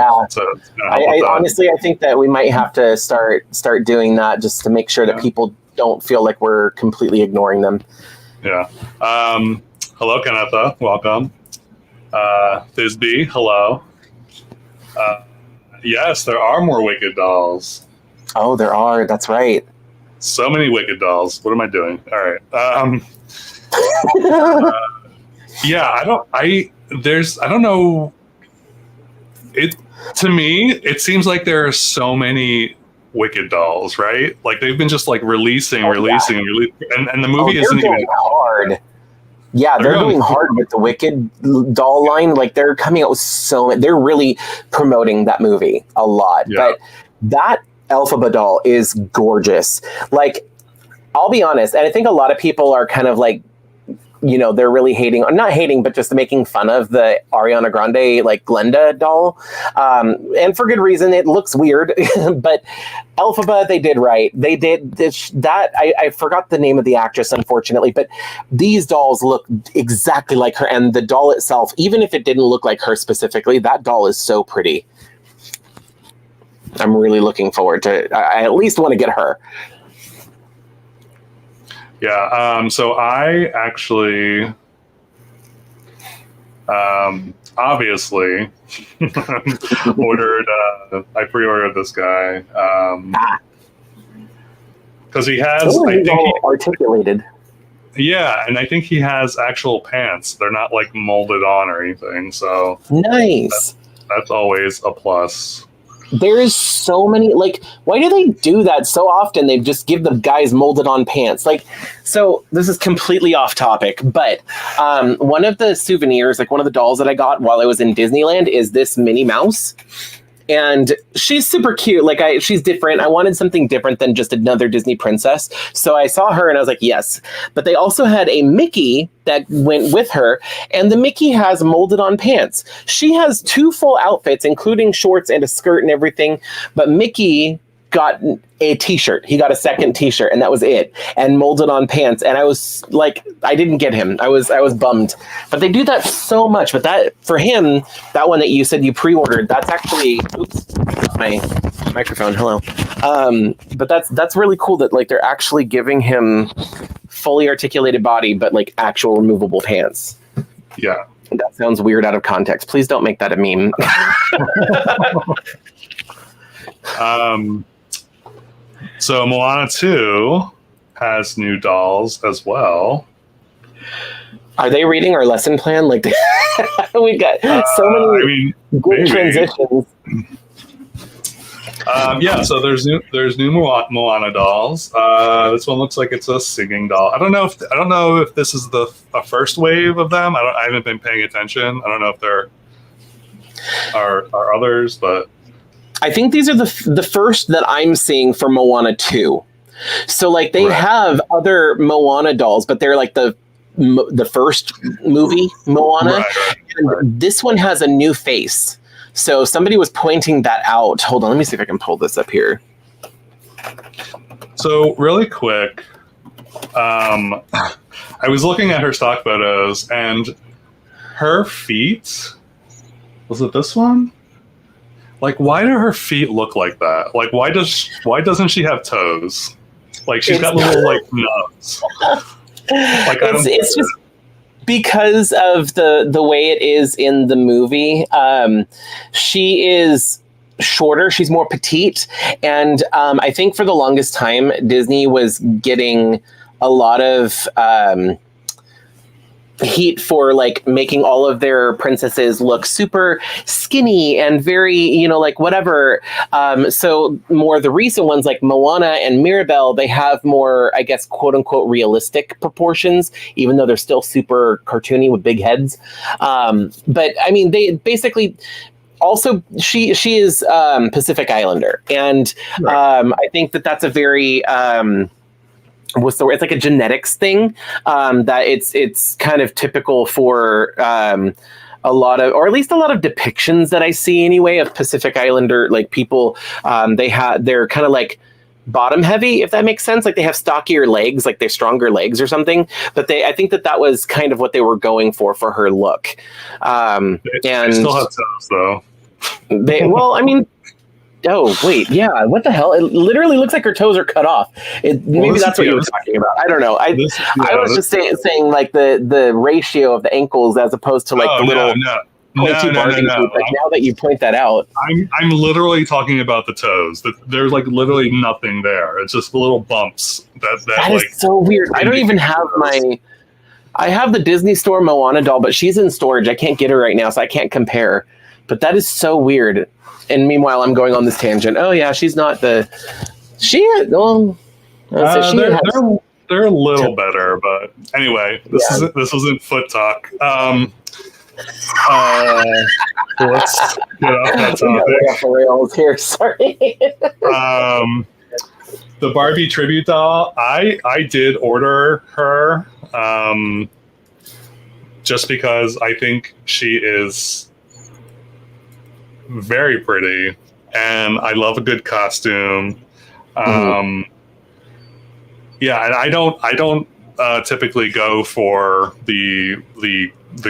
I think that we might have to start doing that just to make sure that people don't feel like we're completely ignoring them. Yeah. Hello, Kennetha. Welcome. Thisby, hello. Yes, there are more Wicked dolls. Oh, there are. That's right. So many Wicked dolls. What am I doing? All right. Yeah, I don't know. To me, it seems like there are so many Wicked dolls, right? Like they've been just like releasing, and the movie isn't even hard. Yeah, they're going hard with the Wicked doll line. Like they're coming out with they're really promoting that movie a lot. Yeah. But that Elphaba doll is gorgeous. Like, I'll be honest, and I think a lot of people are kind of like, they're really hating, not hating, but just making fun of the Ariana Grande, like Glenda doll. And for good reason, it looks weird, but Elphaba, they did right. They did that. I forgot the name of the actress, unfortunately, but these dolls look exactly like her. And the doll itself, even if it didn't look like her specifically, that doll is so pretty. I'm really looking forward to, I at least want to get her. Yeah, so I actually, obviously, I pre-ordered this guy, because he has, articulated. Yeah, and I think he has actual pants. They're not like molded on or anything, so nice. That's always a plus. There's so many, like, why do they do that so often? They just give the guys molded on pants. Like, so this is completely off topic, but one of the souvenirs, like one of the dolls that I got while I was in Disneyland is this Minnie Mouse. And she's super cute. Like she's different. I wanted something different than just another Disney princess. So I saw her and I was like, yes. But they also had a Mickey that went with her. And the Mickey has molded on pants. She has 2 full outfits, including shorts and a skirt and everything. But Mickey got a t-shirt. He got a second t-shirt and that was it. And molded on pants. And I was like, I didn't get him. I was bummed. But they do that so much. But that for him, that one that you said you pre-ordered, that's actually my microphone. Hello. But that's really cool that like they're actually giving him fully articulated body, but like actual removable pants. Yeah. That sounds weird out of context. Please don't make that a meme. So Moana 2 has new dolls as well. Are they reading our lesson plan? Like we got so many good transitions. Yeah, so there's new Moana dolls. This one looks like it's a singing doll. I don't know if this is a first wave of them. I haven't been paying attention. I don't know if there are others, but I think these are the first that I'm seeing for Moana 2. So like they have other Moana dolls, but they're like the first movie Moana. Right. And this one has a new face. So somebody was pointing that out. Hold on, let me see if I can pull this up here. So really quick, I was looking at her stock photos and her feet, was it this one? Like, why do her feet look like that? Like, why doesn't she have toes? Like, she's got little like nubs. Like, it's just because of the way it is in the movie. She is shorter. She's more petite, and I think for the longest time, Disney was getting a lot of heat for like making all of their princesses look super skinny and very, like whatever. So more the recent ones like Moana and Mirabelle, they have more, I guess, quote unquote realistic proportions, even though they're still super cartoony with big heads. But I mean, they basically also, she is Pacific Islander. And I think that's a very... it's like a genetics thing that it's kind of typical for a lot of, or at least a lot of depictions that I see anyway of Pacific Islander like people. They're kind of like bottom heavy, if that makes sense. Like they have stockier legs, like they're stronger legs or something. But I think that was kind of what they were going for her look. And still have toes though. Well, I mean, Oh, wait. Yeah. What the hell? It literally looks like her toes are cut off. Maybe that's what you were talking about. I don't know. I was just saying like the ratio of the ankles as opposed to like the little pointy Barbie feet. But now that you point that out, I'm literally talking about the toes. There's like literally nothing there. It's just little bumps. That is so weird. I don't even have I have the Disney Store Moana doll, but she's in storage. I can't get her right now, so I can't compare. But that is so weird. And meanwhile, I'm going on this tangent. Oh yeah, she's not the. They're a little better, but anyway, this isn't foot talk. Let's get off that topic. Rails here, sorry. The Barbie tribute doll. I did order her, just because I think she is very pretty, and I love a good costume. Yeah, and I don't typically go for the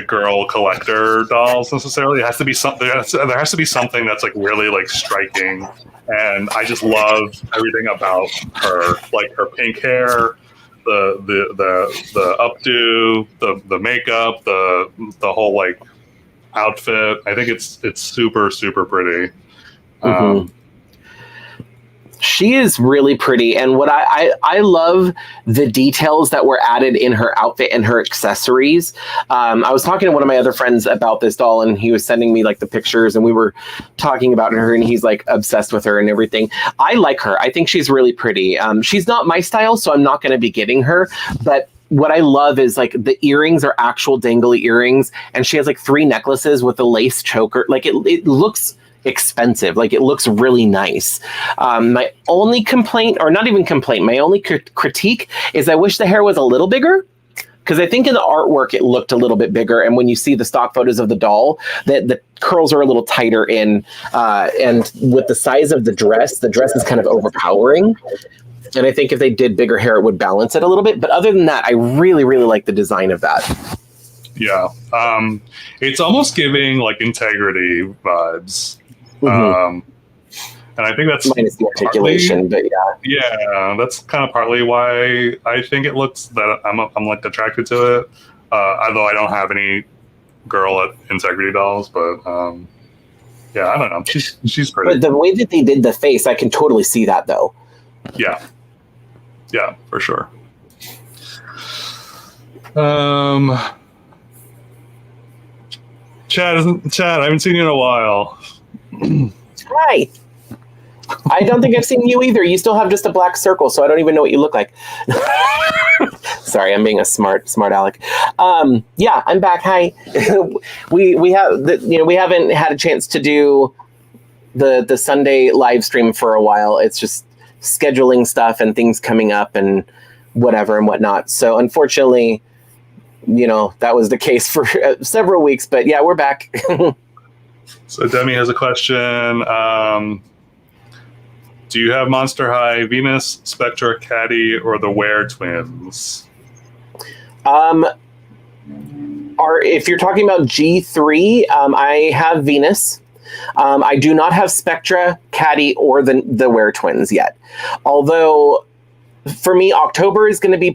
girl collector dolls necessarily. It has to be something. There has to be something that's like really like striking, and I just love everything about her, like her pink hair, the updo, the makeup, the whole like outfit. I think it's super, super pretty. She is really pretty, and what I love the details that were added in her outfit and her accessories. I was talking to one of my other friends about this doll, and he was sending me like the pictures, and we were talking about her, and he's like obsessed with her and everything. I like her. I think she's really pretty. She's not my style, so I'm not going to be getting her, but what I love is like the earrings are actual dangly earrings, and she has like 3 necklaces with a lace choker. Like it looks expensive. Like it looks really nice. My only complaint, or not even complaint, my only critique is I wish the hair was a little bigger, because I think in the artwork it looked a little bit bigger, and when you see the stock photos of the doll, the curls are a little tighter in, and with the size of the dress is kind of overpowering. And I think if they did bigger hair, it would balance it a little bit. But other than that, I really, really like the design of that. Yeah. It's almost giving like integrity vibes. And I think that's minus the articulation, but yeah, that's kind of partly why I think it looks that I'm like attracted to it. Although I don't have any girl at integrity dolls, but yeah, I don't know. She's pretty. But the way that they did the face, I can totally see that though. Yeah, for sure. Chad, I haven't seen you in a while. Hi. I don't think I've seen you either. You still have just a black circle, so I don't even know what you look like. Sorry, I'm being a smart aleck. Yeah, I'm back. Hi. we haven't had a chance to do the Sunday live stream for a while. It's just scheduling stuff and things coming up and whatever and whatnot. So unfortunately, that was the case for several weeks, but yeah, we're back. So Demi has a question. Do you have Monster High Venus, Spectra, Caddy, or the Were twins? If you're talking about G3, I have Venus. I do not have Spectra, Caddy, or the Were twins yet. Although, for me, October is going to be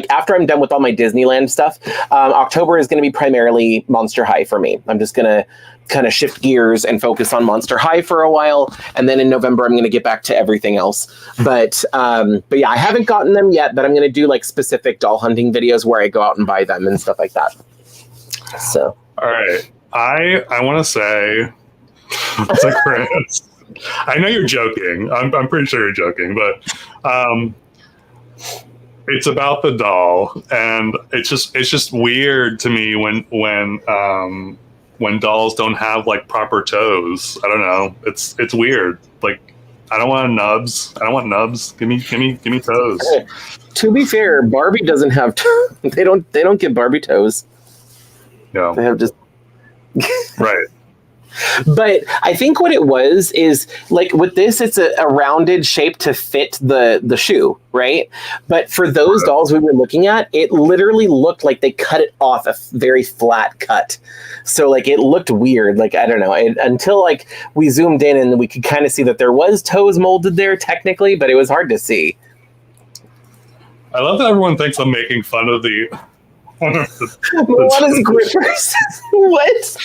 after I'm done with all my Disneyland stuff. October is going to be primarily Monster High for me. I'm just going to kind of shift gears and focus on Monster High for a while, and then in November I'm going to get back to everything else. But yeah, I haven't gotten them yet. But I'm going to do like specific doll hunting videos where I go out and buy them and stuff like that. So, all right, I want to say, to Chris, I know you're joking. I'm pretty sure you're joking, but it's about the doll, and it's just weird to me when dolls don't have like proper toes. I don't know. It's weird. Like I don't want nubs. I don't want nubs. Give me toes. To be fair, Barbie doesn't have they don't get Barbie toes. No. They have just right. But I think what it was is like with this, it's a rounded shape to fit the shoe, right? But for those dolls we were looking at, it literally looked like they cut it off a very flat cut. So like it looked weird. Like, I don't know, until like we zoomed in and we could kind of see that there was toes molded there technically, but it was hard to see. I love that everyone thinks I'm making fun of the Moana's grippers. What?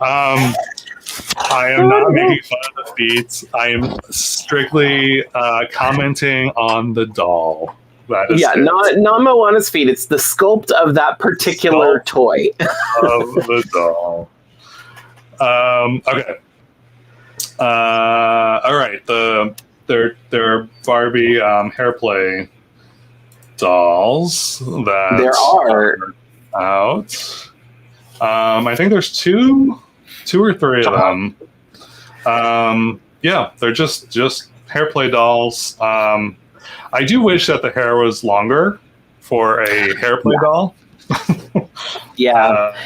I am not making fun of the feet. I am strictly commenting on the doll. That is not Moana's feet. It's the sculpt of that particular toy. Of the doll. Okay. All right. They're Barbie hair play dolls that there are out. I think there's two or three of them. Yeah, they're just hair play dolls. I do wish that the hair was longer for a hair play doll. Yeah.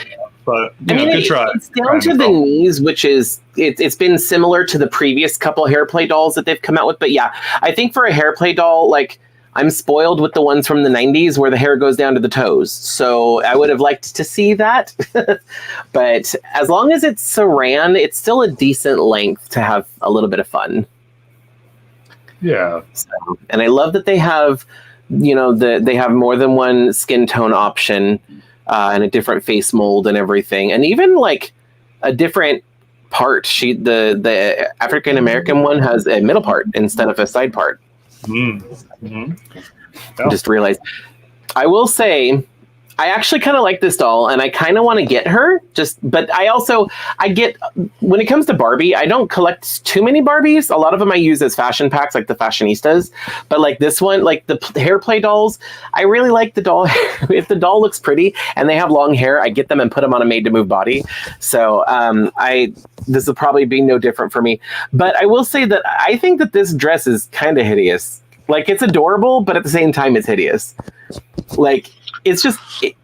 But good try. It's down to the knees, which is it's been similar to the previous couple hair play dolls that they've come out with. But yeah, I think for a hair play doll, like, I'm spoiled with the ones from the 90s where the hair goes down to the toes. So I would have liked to see that. But as long as it's saran, it's still a decent length to have a little bit of fun. Yeah. So, and I love that they have, they have more than one skin tone option and a different face mold and everything. And even like a different part. The African American one has a middle part instead of a side part. Mm-hmm. I just realized. I will say, I actually kind of like this doll, and I kind of want to get her. But I get when it comes to Barbie, I don't collect too many Barbies. A lot of them I use as fashion packs, like the fashionistas. But like this one, like the hair play dolls, I really like the doll. If the doll looks pretty and they have long hair, I get them and put them on a made-to-move body. So this will probably be no different for me. But I will say that I think that this dress is kind of hideous. Like, it's adorable, but at the same time, it's hideous. Like, it's just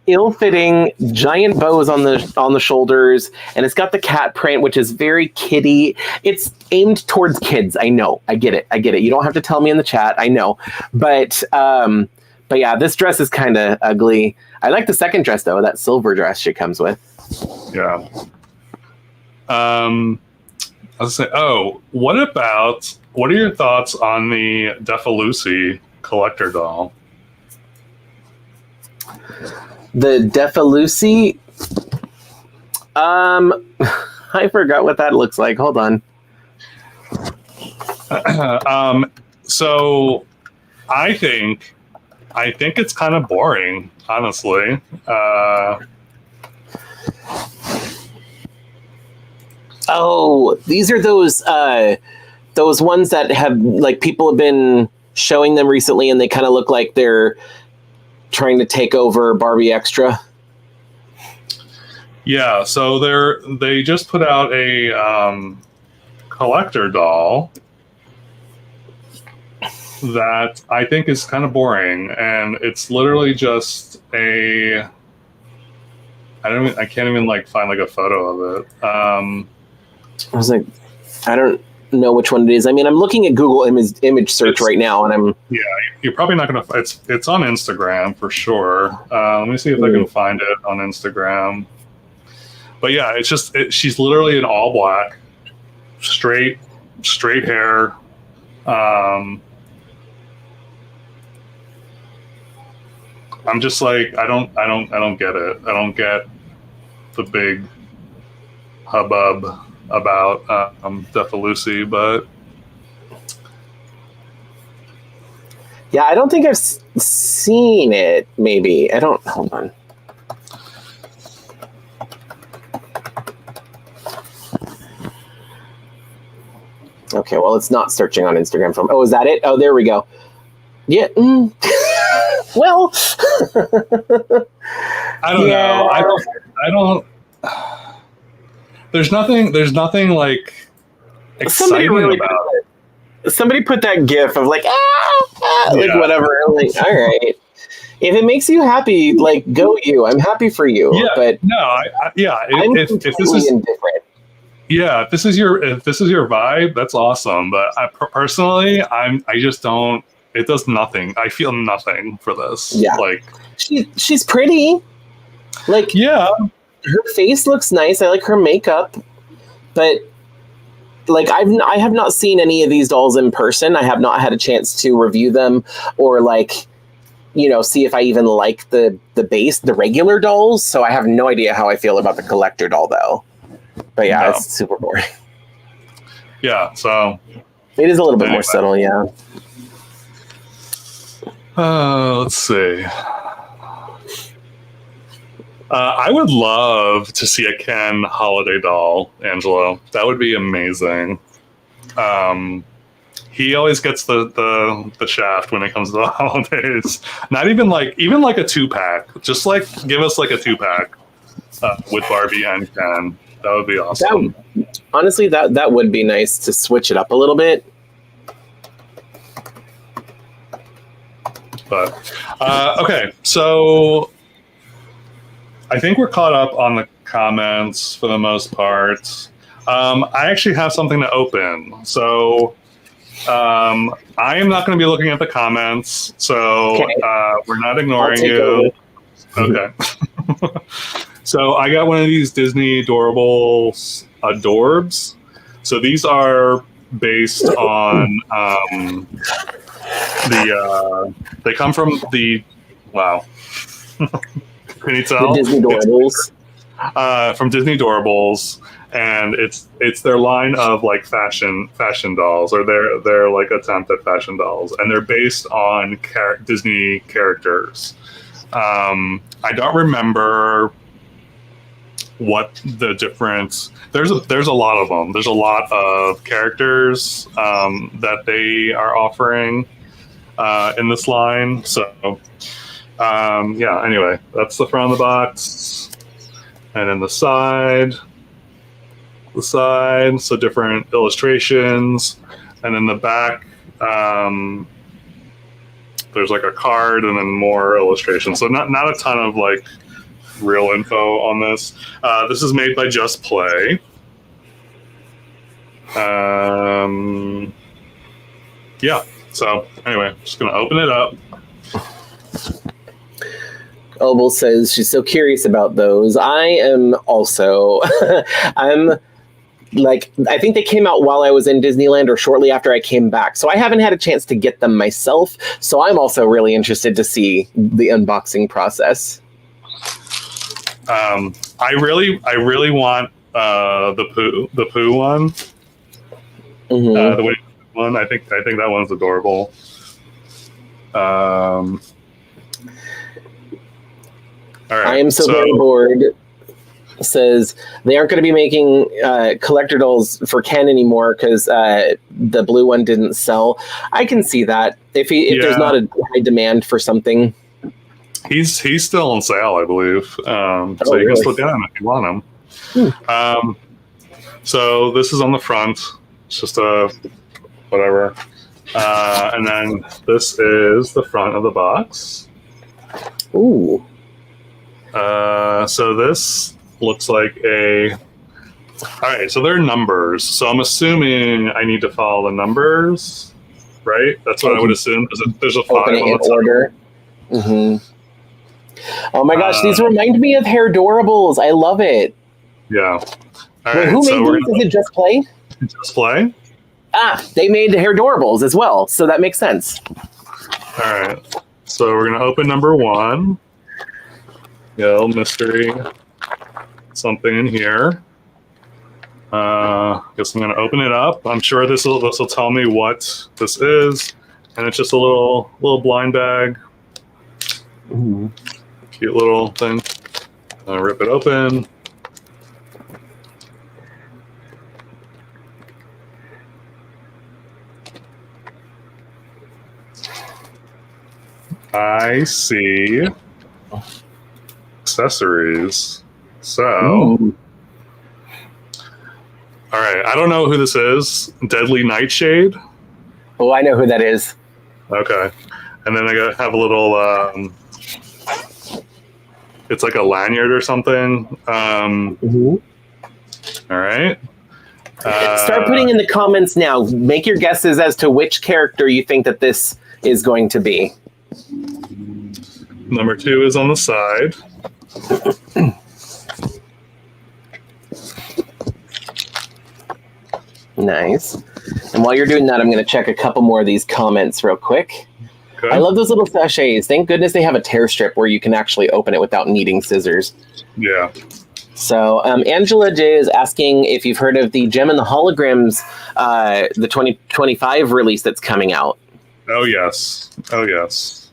ill-fitting, giant bows on the shoulders, and it's got the cat print, which is very kiddie. It's aimed towards kids. I know. I get it. You don't have to tell me in the chat. I know. But yeah, this dress is kind of ugly. I like the second dress, though, that silver dress she comes with. Yeah. I was saying, what are your thoughts on the Defalusi collector doll? The Defalusi? I forgot what that looks like. Hold on. So I think it's kind of boring, honestly. Oh, these are those ones that have, like, people have been showing them recently, and they kind of look like they're trying to take over Barbie Extra. Yeah, so they just put out a collector doll that I think is kind of boring, and it's literally just I can't even like find like a photo of it. I was like, I don't know which one it is. I mean, I'm looking at Google image search right now, and you're probably not gonna. It's on Instagram for sure. Let me see if I can find it on Instagram. But yeah, it's just she's literally in all black, straight hair. I'm just like, I don't get it. I don't get the big hubbub about Defalusi, but yeah, I don't think I've seen it. Maybe I don't. Hold on. Okay, well, it's not searching on Instagram from. Oh, is that it? Oh, there we go. Yeah. Well, I don't know. I don't. There's nothing like exciting about it. Somebody put that GIF of like like whatever. I'm like, all right. If it makes you happy, like, go you. I'm happy for you. Yeah, but no, I'm completely indifferent. Yeah, if this is your vibe, that's awesome. But personally, I just don't. It does nothing. I feel nothing for this. Yeah. Like she's pretty. Like, yeah, her face looks nice. I like her makeup, but like I have not seen any of these dolls in person. I have not had a chance to review them or like, see if I even like the regular dolls. So I have no idea how I feel about the collector doll though. But yeah, No. It's super boring. Yeah, so it is a little bit more subtle. Yeah. Let's see. I would love to see a Ken holiday doll, Angelo. That would be amazing. He always gets the shaft when it comes to the holidays. Not even like a 2-pack. Just like give us like a 2-pack with Barbie and Ken. That would be awesome. Honestly, that would be nice to switch it up a little bit. But okay, so I think we're caught up on the comments for the most part. I actually have something to open. So I am not going to be looking at the comments. So Okay. We're not ignoring you. Okay. So I got one of these Disney Doorables Adoorbs. So these are based on they come from the wow. Can you tell? The Disney Doorables. From Disney Doorables, and it's their line of like fashion dolls, or their like attempt at fashion dolls, and they're based on Disney characters. I don't remember what the difference. There's a lot of them. There's a lot of characters that they are offering in this line. So yeah. Anyway, that's the front of the box, and then the side. So different illustrations, and then the back. There's like a card and then more illustrations. So not a ton of like real info on this. This is made by Just Play. Yeah. So anyway, just gonna open it up. Opal says she's so curious about those. I am also. I think they came out while I was in Disneyland or shortly after I came back. So I haven't had a chance to get them myself. So I'm also really interested to see the unboxing process. I really want the poo one. Mm-hmm. The Winnie one. I think that one's adorable. All right, I am so very bored. Says they aren't going to be making collector dolls for Ken anymore because the blue one didn't sell. I can see that if there's not a high demand for something. He's still on sale, I believe. So you can still get him if you want him. So this is on the front. It's just a whatever. And then this is the front of the box. Ooh. So this looks like a. All right, so they're numbers. So I'm assuming I need to follow the numbers, right? That's what I would assume because there's a 5 Opening on in the order. Mm-hmm. Oh my gosh, these remind me of Hair Doorables. I love it. Yeah. All Wait, right, who so made these? Is it Just Play? Just Play. They made Hair Doorables as well, so that makes sense. All right, so we're gonna open number 1. Yeah, mystery. Something in here. Guess I'm gonna open it up. I'm sure this will tell me what this is, and it's just a little blind bag. Ooh. Cute little thing. I'll rip it open. I see accessories. So, Ooh. all right. I don't know who this is. Deadly Nightshade. Oh, I know who that is. Okay, and then I have a little. It's like a lanyard or something. Mm-hmm. All right, Start putting in the comments now. Make your guesses as to which character you think that this is going to be. Number 2 is on the side. Nice. And while you're doing that, I'm going to check a couple more of these comments real quick. Okay. I love those little sachets. Thank goodness they have a tear strip where you can actually open it without needing scissors. Yeah. So Angela J is asking if you've heard of the Gem and the Holograms, the 2025 release that's coming out. Oh, yes. Oh, yes.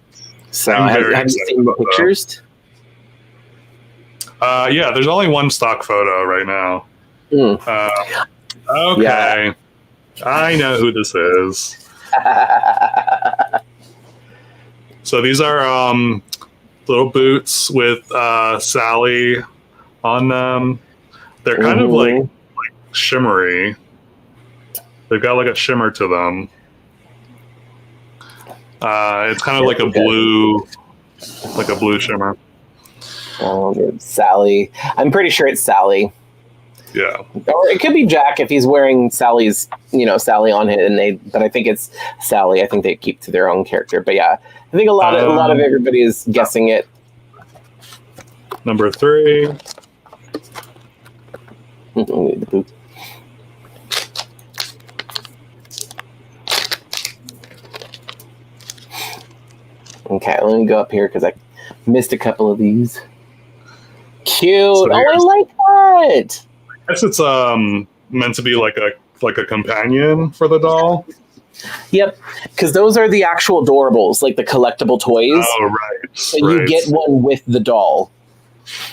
So have you seen the pictures? Yeah, there's only one stock photo right now. Okay. Yeah. I know who this is. So these are little boots with Sally on them. They're kind of like shimmery. They've got like a shimmer to them. It's kind of like a blue shimmer. Sally. I'm pretty sure it's Sally. Yeah. Or it could be Jack if he's wearing Sally's, Sally on it, but I think it's Sally. I think they keep to their own character. But yeah, I think a lot of everybody is guessing it. Number 3. Okay, let me go up here because I missed a couple of these. Cute. So I like that. I guess it's meant to be like a companion for the doll. Yep, because those are the actual Doorables, like the collectible toys. Oh, right. So you get one with the doll.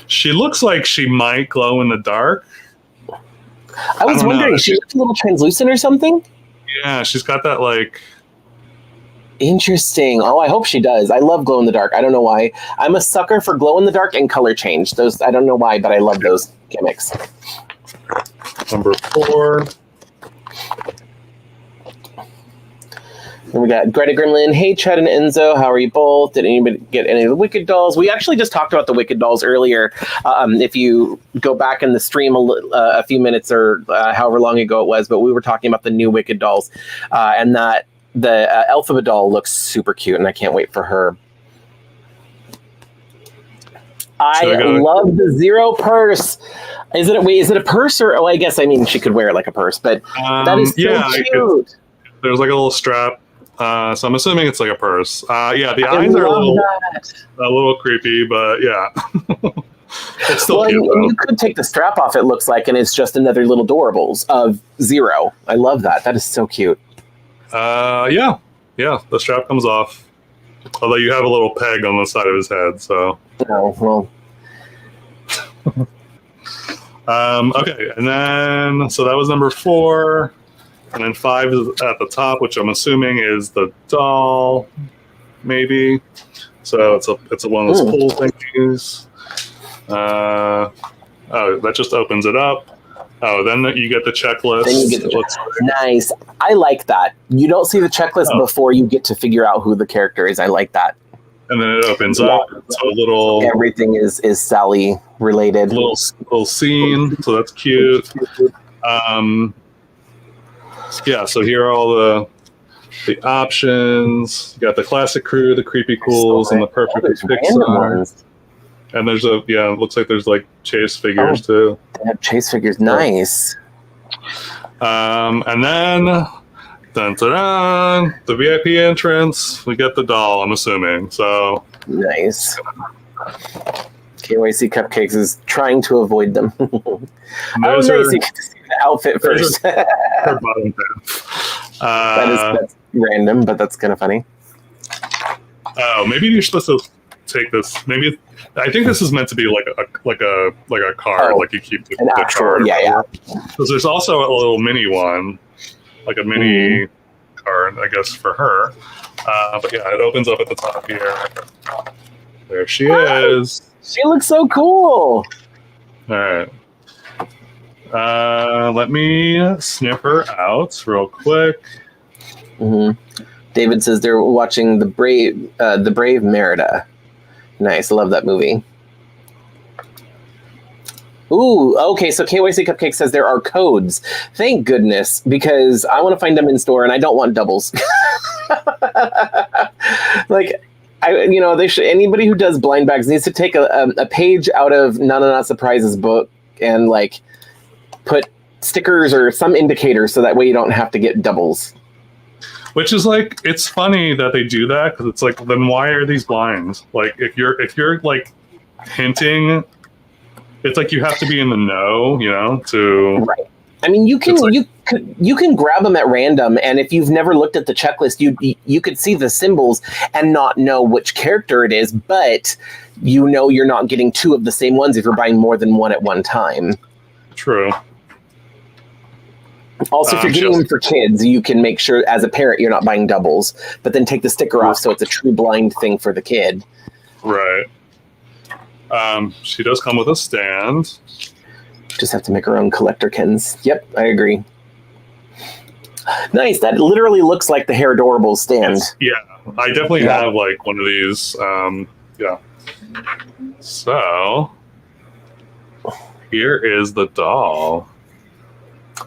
She looks like she might glow in the dark. I was wondering, she looks a little translucent or something? Yeah, she's got that like... Interesting. Oh, I hope she does. I love glow in the dark. I don't know why. I'm a sucker for glow in the dark and color change. Those, I don't know why, but I love those gimmicks. Number 4. And we got Greta Grimlin. Hey, Chad and Enzo, how are you both? Did anybody get any of the Wicked dolls? We actually just talked about the Wicked dolls earlier. If you go back in the stream a few minutes or however long ago it was, but we were talking about the new Wicked dolls, and that the Elphaba doll looks super cute, and I can't wait for her. I love the Zero purse. Is it a purse or? Oh, I guess she could wear it like a purse, but that is so cute. There's like a little strap. So I'm assuming it's like a purse. Yeah, the eyes are a little creepy, but yeah. It's still cute, though. You could take the strap off, it looks like, and it's just another little Doorables of Zero. I love that. That is so cute. Yeah, the strap comes off. Although you have a little peg on the side of his head, so. Oh, well. Okay, and then, so that was number 4. And then 5 is at the top, which I'm assuming is the doll, maybe. So it's one of those pull thingies. Oh, that just opens it up. Oh, then you get the checklist. Then you get the checklist. Nice. I like that. You don't see the checklist before you get to figure out who the character is. I like that. And then it opens up. So a little... Everything is Sally related. Little scene. So that's cute. Yeah, so here are all the options. You got the classic crew, the creepy cools, and the perfect Pixar. And there's it looks like there's like chase figures too. They have chase figures, nice. And then the VIP entrance. We get the doll, I'm assuming. So nice. KYC Cupcakes is trying to avoid them. Nice you get to see the outfit first. Her bottom half. That's random, but that's kind of funny. Oh, maybe you're supposed to take this. Maybe I think this is meant to be like a card, like you keep the card. Yeah. Because there's also a little mini one, like a mini card, I guess, for her. But yeah, it opens up at the top here. There she is. She looks so cool. All right. Let me sniff her out real quick. David says they're watching the Brave Merida. Nice, I love that movie. Ooh, okay, so KYC Cupcake says there are codes. Thank goodness, because I want to find them in store and I don't want doubles. Like, they should. Anybody who does blind bags needs to take a page out of Nana Not Surprises book and like put stickers or some indicator so that way you don't have to get doubles. Which is like, it's funny that they do that because it's like, then why are these blinds? Like, if you're like hinting, it's like you have to be in the know, to. Right. I mean, you can grab them at random, and if you've never looked at the checklist, you could see the symbols and not know which character it is, but you're not getting two of the same ones if you're buying more than one at one time. True. Also, if you're getting them for kids, you can make sure as a parent you're not buying doubles, but then take the sticker off so it's a true blind thing for the kid. Right. She does come with a stand. Just have to make her own collector kins. Yep, I agree. Nice. That literally looks like the Hair Doorables stand. Yeah, I definitely have like one of these. Yeah. So here is the doll.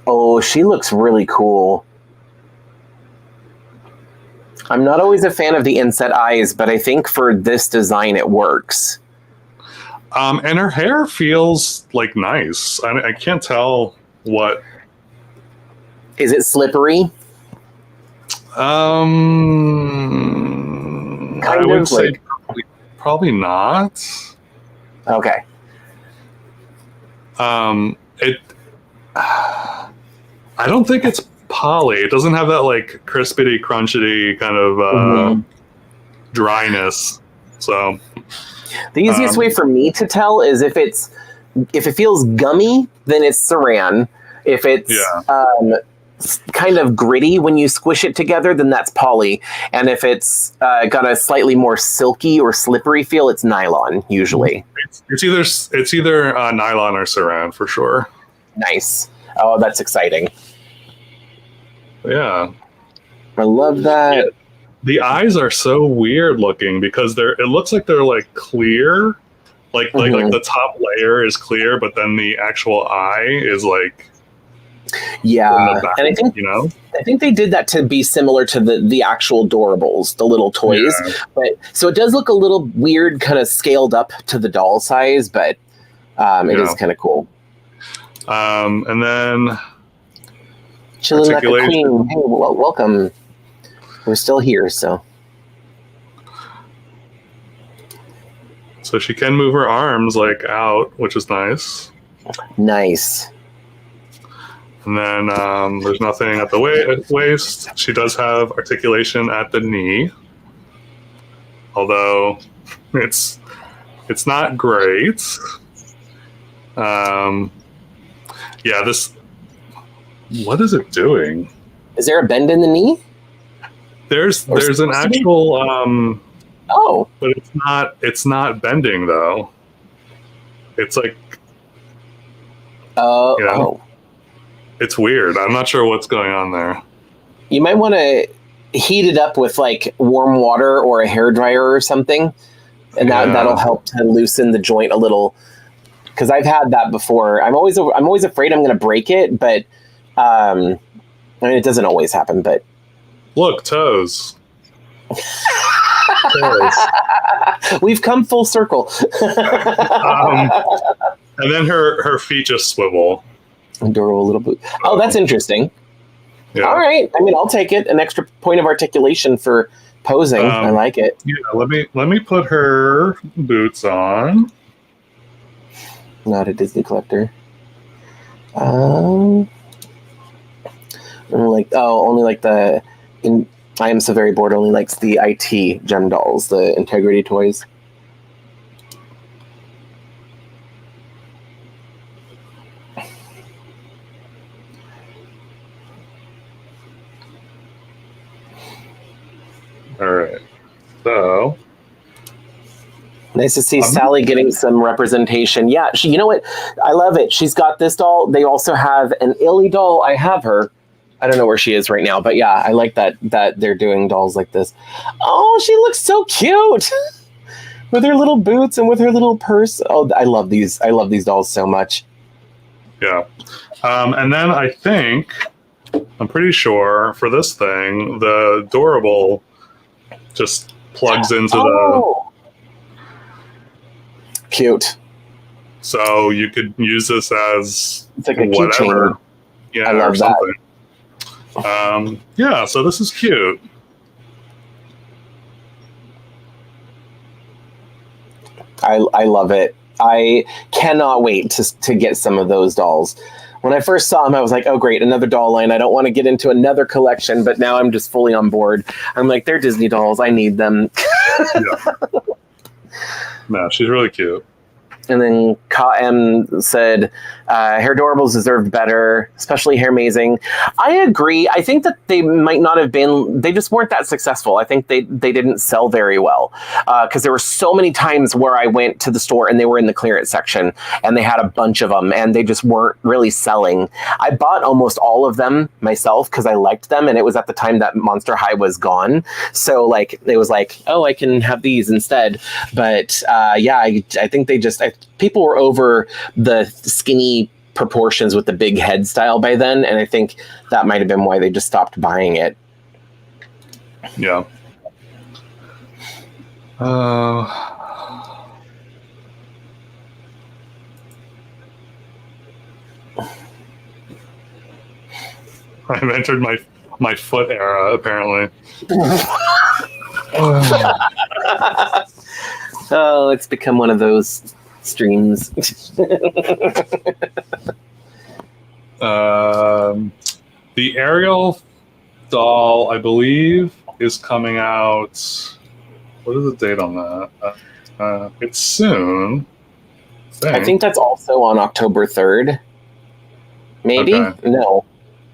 Oh, she looks really cool. I'm not always a fan of the inset eyes, but I think for this design it works. And her hair feels like nice. I can't tell what. Is it slippery? I would say probably not. Okay. I don't think it's poly. It doesn't have that like crispity, crunchity kind of dryness. So the easiest way for me to tell is if it feels gummy, then it's saran. If it's kind of gritty when you squish it together, then that's poly. And if it's got a slightly more silky or slippery feel, it's nylon usually. It's either nylon or saran for sure. Nice. Oh, that's exciting. Yeah. I love that. Yeah. The eyes are so weird looking because it looks like they're like clear. Like the top layer is clear, but then the actual eye is like and I think I think they did that to be similar to the actual Doorables, the little toys. Yeah. But so it does look a little weird, kind of scaled up to the doll size, but it is kind of cool. And then chilling like a queen. Hey, welcome. We're still here, so she can move her arms like out, which is nice. Nice. And then there's nothing at the waist. She does have articulation at the knee, although it's not great. What is it doing? Is there a bend in the knee? There's an actual but it's not bending though. It's like it's weird. I'm not sure what's going on there. You might want to heat it up with like warm water or a hairdryer or something, and that'll help to loosen the joint a little. Because I've had that before. I'm always afraid I'm going to break it, but I mean it doesn't always happen. But look, toes. We've come full circle. And then her feet just swivel. Adorable little boot. Oh, that's interesting. Yeah. All right. I mean, I'll take it. An extra point of articulation for posing. I like it. Yeah. Let me put her boots on. Not a Disney collector. Only like the. I am so very bored. Only likes the IT gem dolls, the Integrity toys. All right. So nice to see Sally getting some representation. Yeah, you know what? I love it. She's got this doll. They also have an Illy doll. I have her. I don't know where she is right now, but yeah, I like that they're doing dolls like this. Oh, she looks so cute with her little boots and with her little purse. Oh, I love these. I love these dolls so much. Yeah. And then I'm pretty sure for this thing, the Doorable just plugs into Cute. So you could use this as It's like a whatever. keychain. Yeah, I love or something. Yeah, so this is cute. I love it. I cannot wait to get some of those dolls. When I first saw them, I was like, oh, great, another doll line. I don't want to get into another collection, but now I'm just fully on board. I'm like, they're Disney dolls. I need them. Yeah. No, she's really cute. And then Ka M said, Hair Doorables deserved better, especially Hair Amazing. I agree. I think that they might not have been, they just weren't that successful. I think they didn't sell very well because there were so many times where I went to the store and they were in the clearance section and they had a bunch of them and they just weren't really selling. I bought almost all of them myself because I liked them, and it was at the time that Monster High was gone. So like it was like, oh, I can have these instead. But yeah, I think they just... people were over the skinny proportions with the big head style by then, and I think that might have been why they just stopped buying it. Yeah. I've entered my foot era, apparently. Oh, it's become one of those streams. The Ariel doll, I believe, is coming out. What is the date on that? It's soon. I think that's also on October 3rd. Maybe? Okay. No.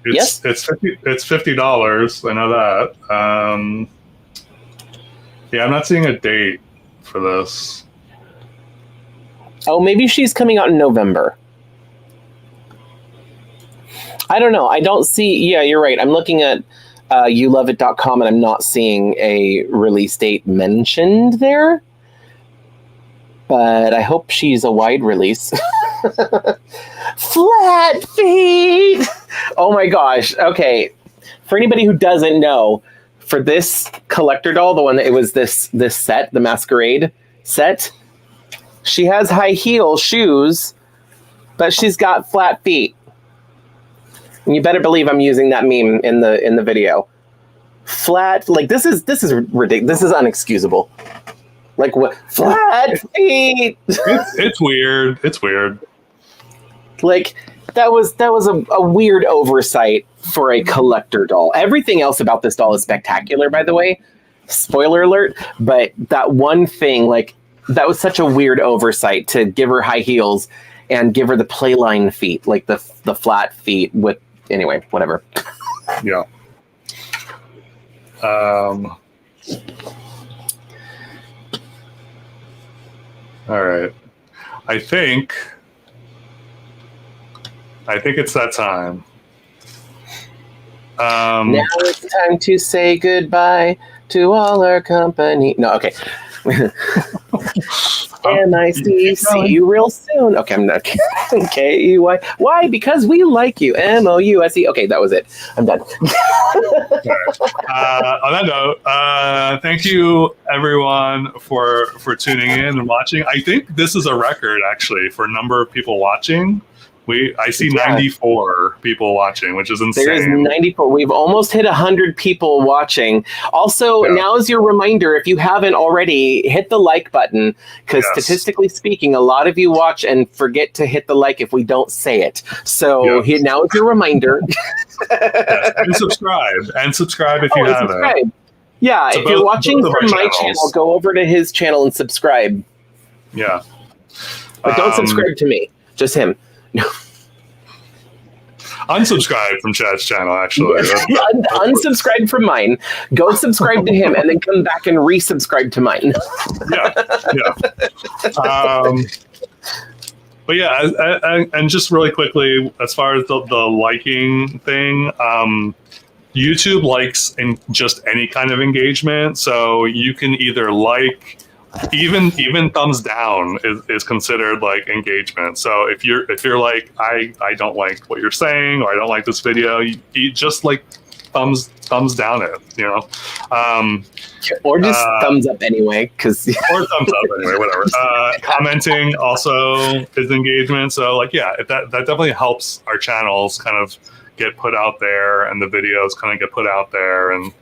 It's $50. I know that. Yeah, I'm not seeing a date for this. Oh, maybe she's coming out in November. I don't know. I don't see... Yeah, you're right. I'm looking at youloveit.com and I'm not seeing a release date mentioned there. But I hope she's a wide release. Flat feet! Oh my gosh. Okay. For anybody who doesn't know, for this collector doll, the one that it was this set, the Masquerade set, she has high heel shoes, but she's got flat feet. And you better believe I'm using that meme in the video. Flat, like this is ridiculous. This is unexcusable. Like what? Flat feet. It's weird. It's weird. Like that was a weird oversight for a collector doll. Everything else about this doll is spectacular, by the way. Spoiler alert. But that one thing, like, that was such a weird oversight to give her high heels and give her the playline feet, like the flat feet with... Anyway, whatever. Yeah. All right. I think it's that time. Now it's time to say goodbye to all our company. No, okay. M-I-C, see you real soon. Okay, I'm not. K-E-Y. Why? Because we like you. M-O-U-S-E. Okay, that was it. I'm done. On that note, thank you everyone for tuning in and watching. I think this is a record actually for a number of people watching. I see 94 people watching, which is insane. There's 94. We've almost hit 100 people watching. Also, now is your reminder, if you haven't already, hit the like button, because statistically speaking, a lot of you watch and forget to hit the like if we don't say it. So now is your reminder. And subscribe. And subscribe if you haven't. Subscribe. Yeah, if you're watching from my channel, go over to his channel and subscribe. Yeah. But don't subscribe to me. Just him. Unsubscribe from Chad's channel, actually. Unsubscribe from mine. Go subscribe to him, and then come back and resubscribe to mine. But yeah, and just really quickly, as far as the liking thing, YouTube likes in just any kind of engagement. So you can either like even thumbs down is considered like engagement. So if you're like, I don't like what you're saying, or I don't like this video, you just like thumbs down it, you know, or just thumbs up anyway, because or thumbs up anyway, whatever. Commenting also is engagement. So like, yeah, that definitely helps our channels kind of get put out there, and the videos kind of get put out there. And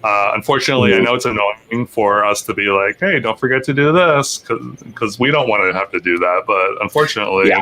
unfortunately, I know it's annoying for us to be like, hey, don't forget to do this, because we don't want to have to do that, but unfortunately,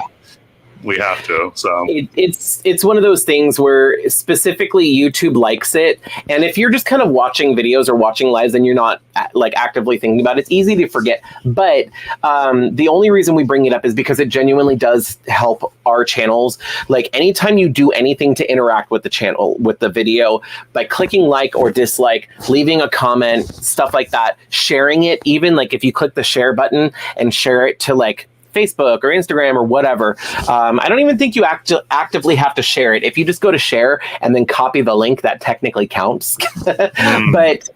we have to. So it's one of those things where specifically YouTube likes it, and if you're just kind of watching videos or watching lives and you're not like actively thinking about it, it's easy to forget. But the only reason we bring it up is because it genuinely does help our channels. Like anytime you do anything to interact with the channel, with the video, by clicking like or dislike, leaving a comment, stuff like that, sharing it, even like if you click the share button and share it to like Facebook or Instagram or whatever. I don't even think you actively have to share it. If you just go to share and then copy the link, that technically counts. But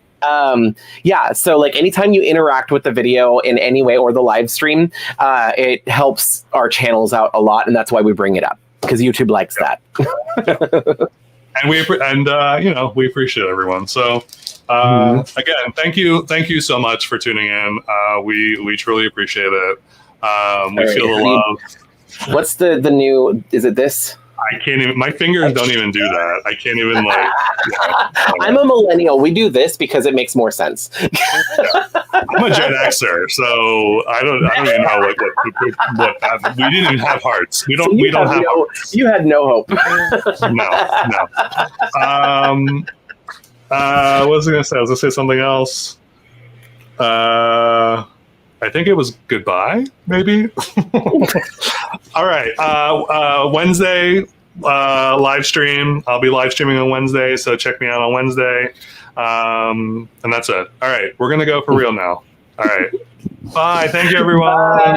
yeah, so like anytime you interact with the video in any way or the live stream, it helps our channels out a lot, and that's why we bring it up, because YouTube likes that. And we appreciate everyone. So again, thank you so much for tuning in. We truly appreciate it. We feel the love. What's the new? Is it this? I can't even. My fingers don't even do that. I can't even like. I'm a millennial. We do this because it makes more sense. I'm a Gen Xer, so I don't even know what that. We didn't even have hearts. We don't have hearts. You had no hope. No. What was I gonna say? I was gonna say something else. I think it was goodbye, maybe. All right. Wednesday live stream. I'll be live streaming on Wednesday, so check me out on Wednesday. And that's it. All right. We're going to go for real now. All right. Bye. Thank you, everyone. Bye.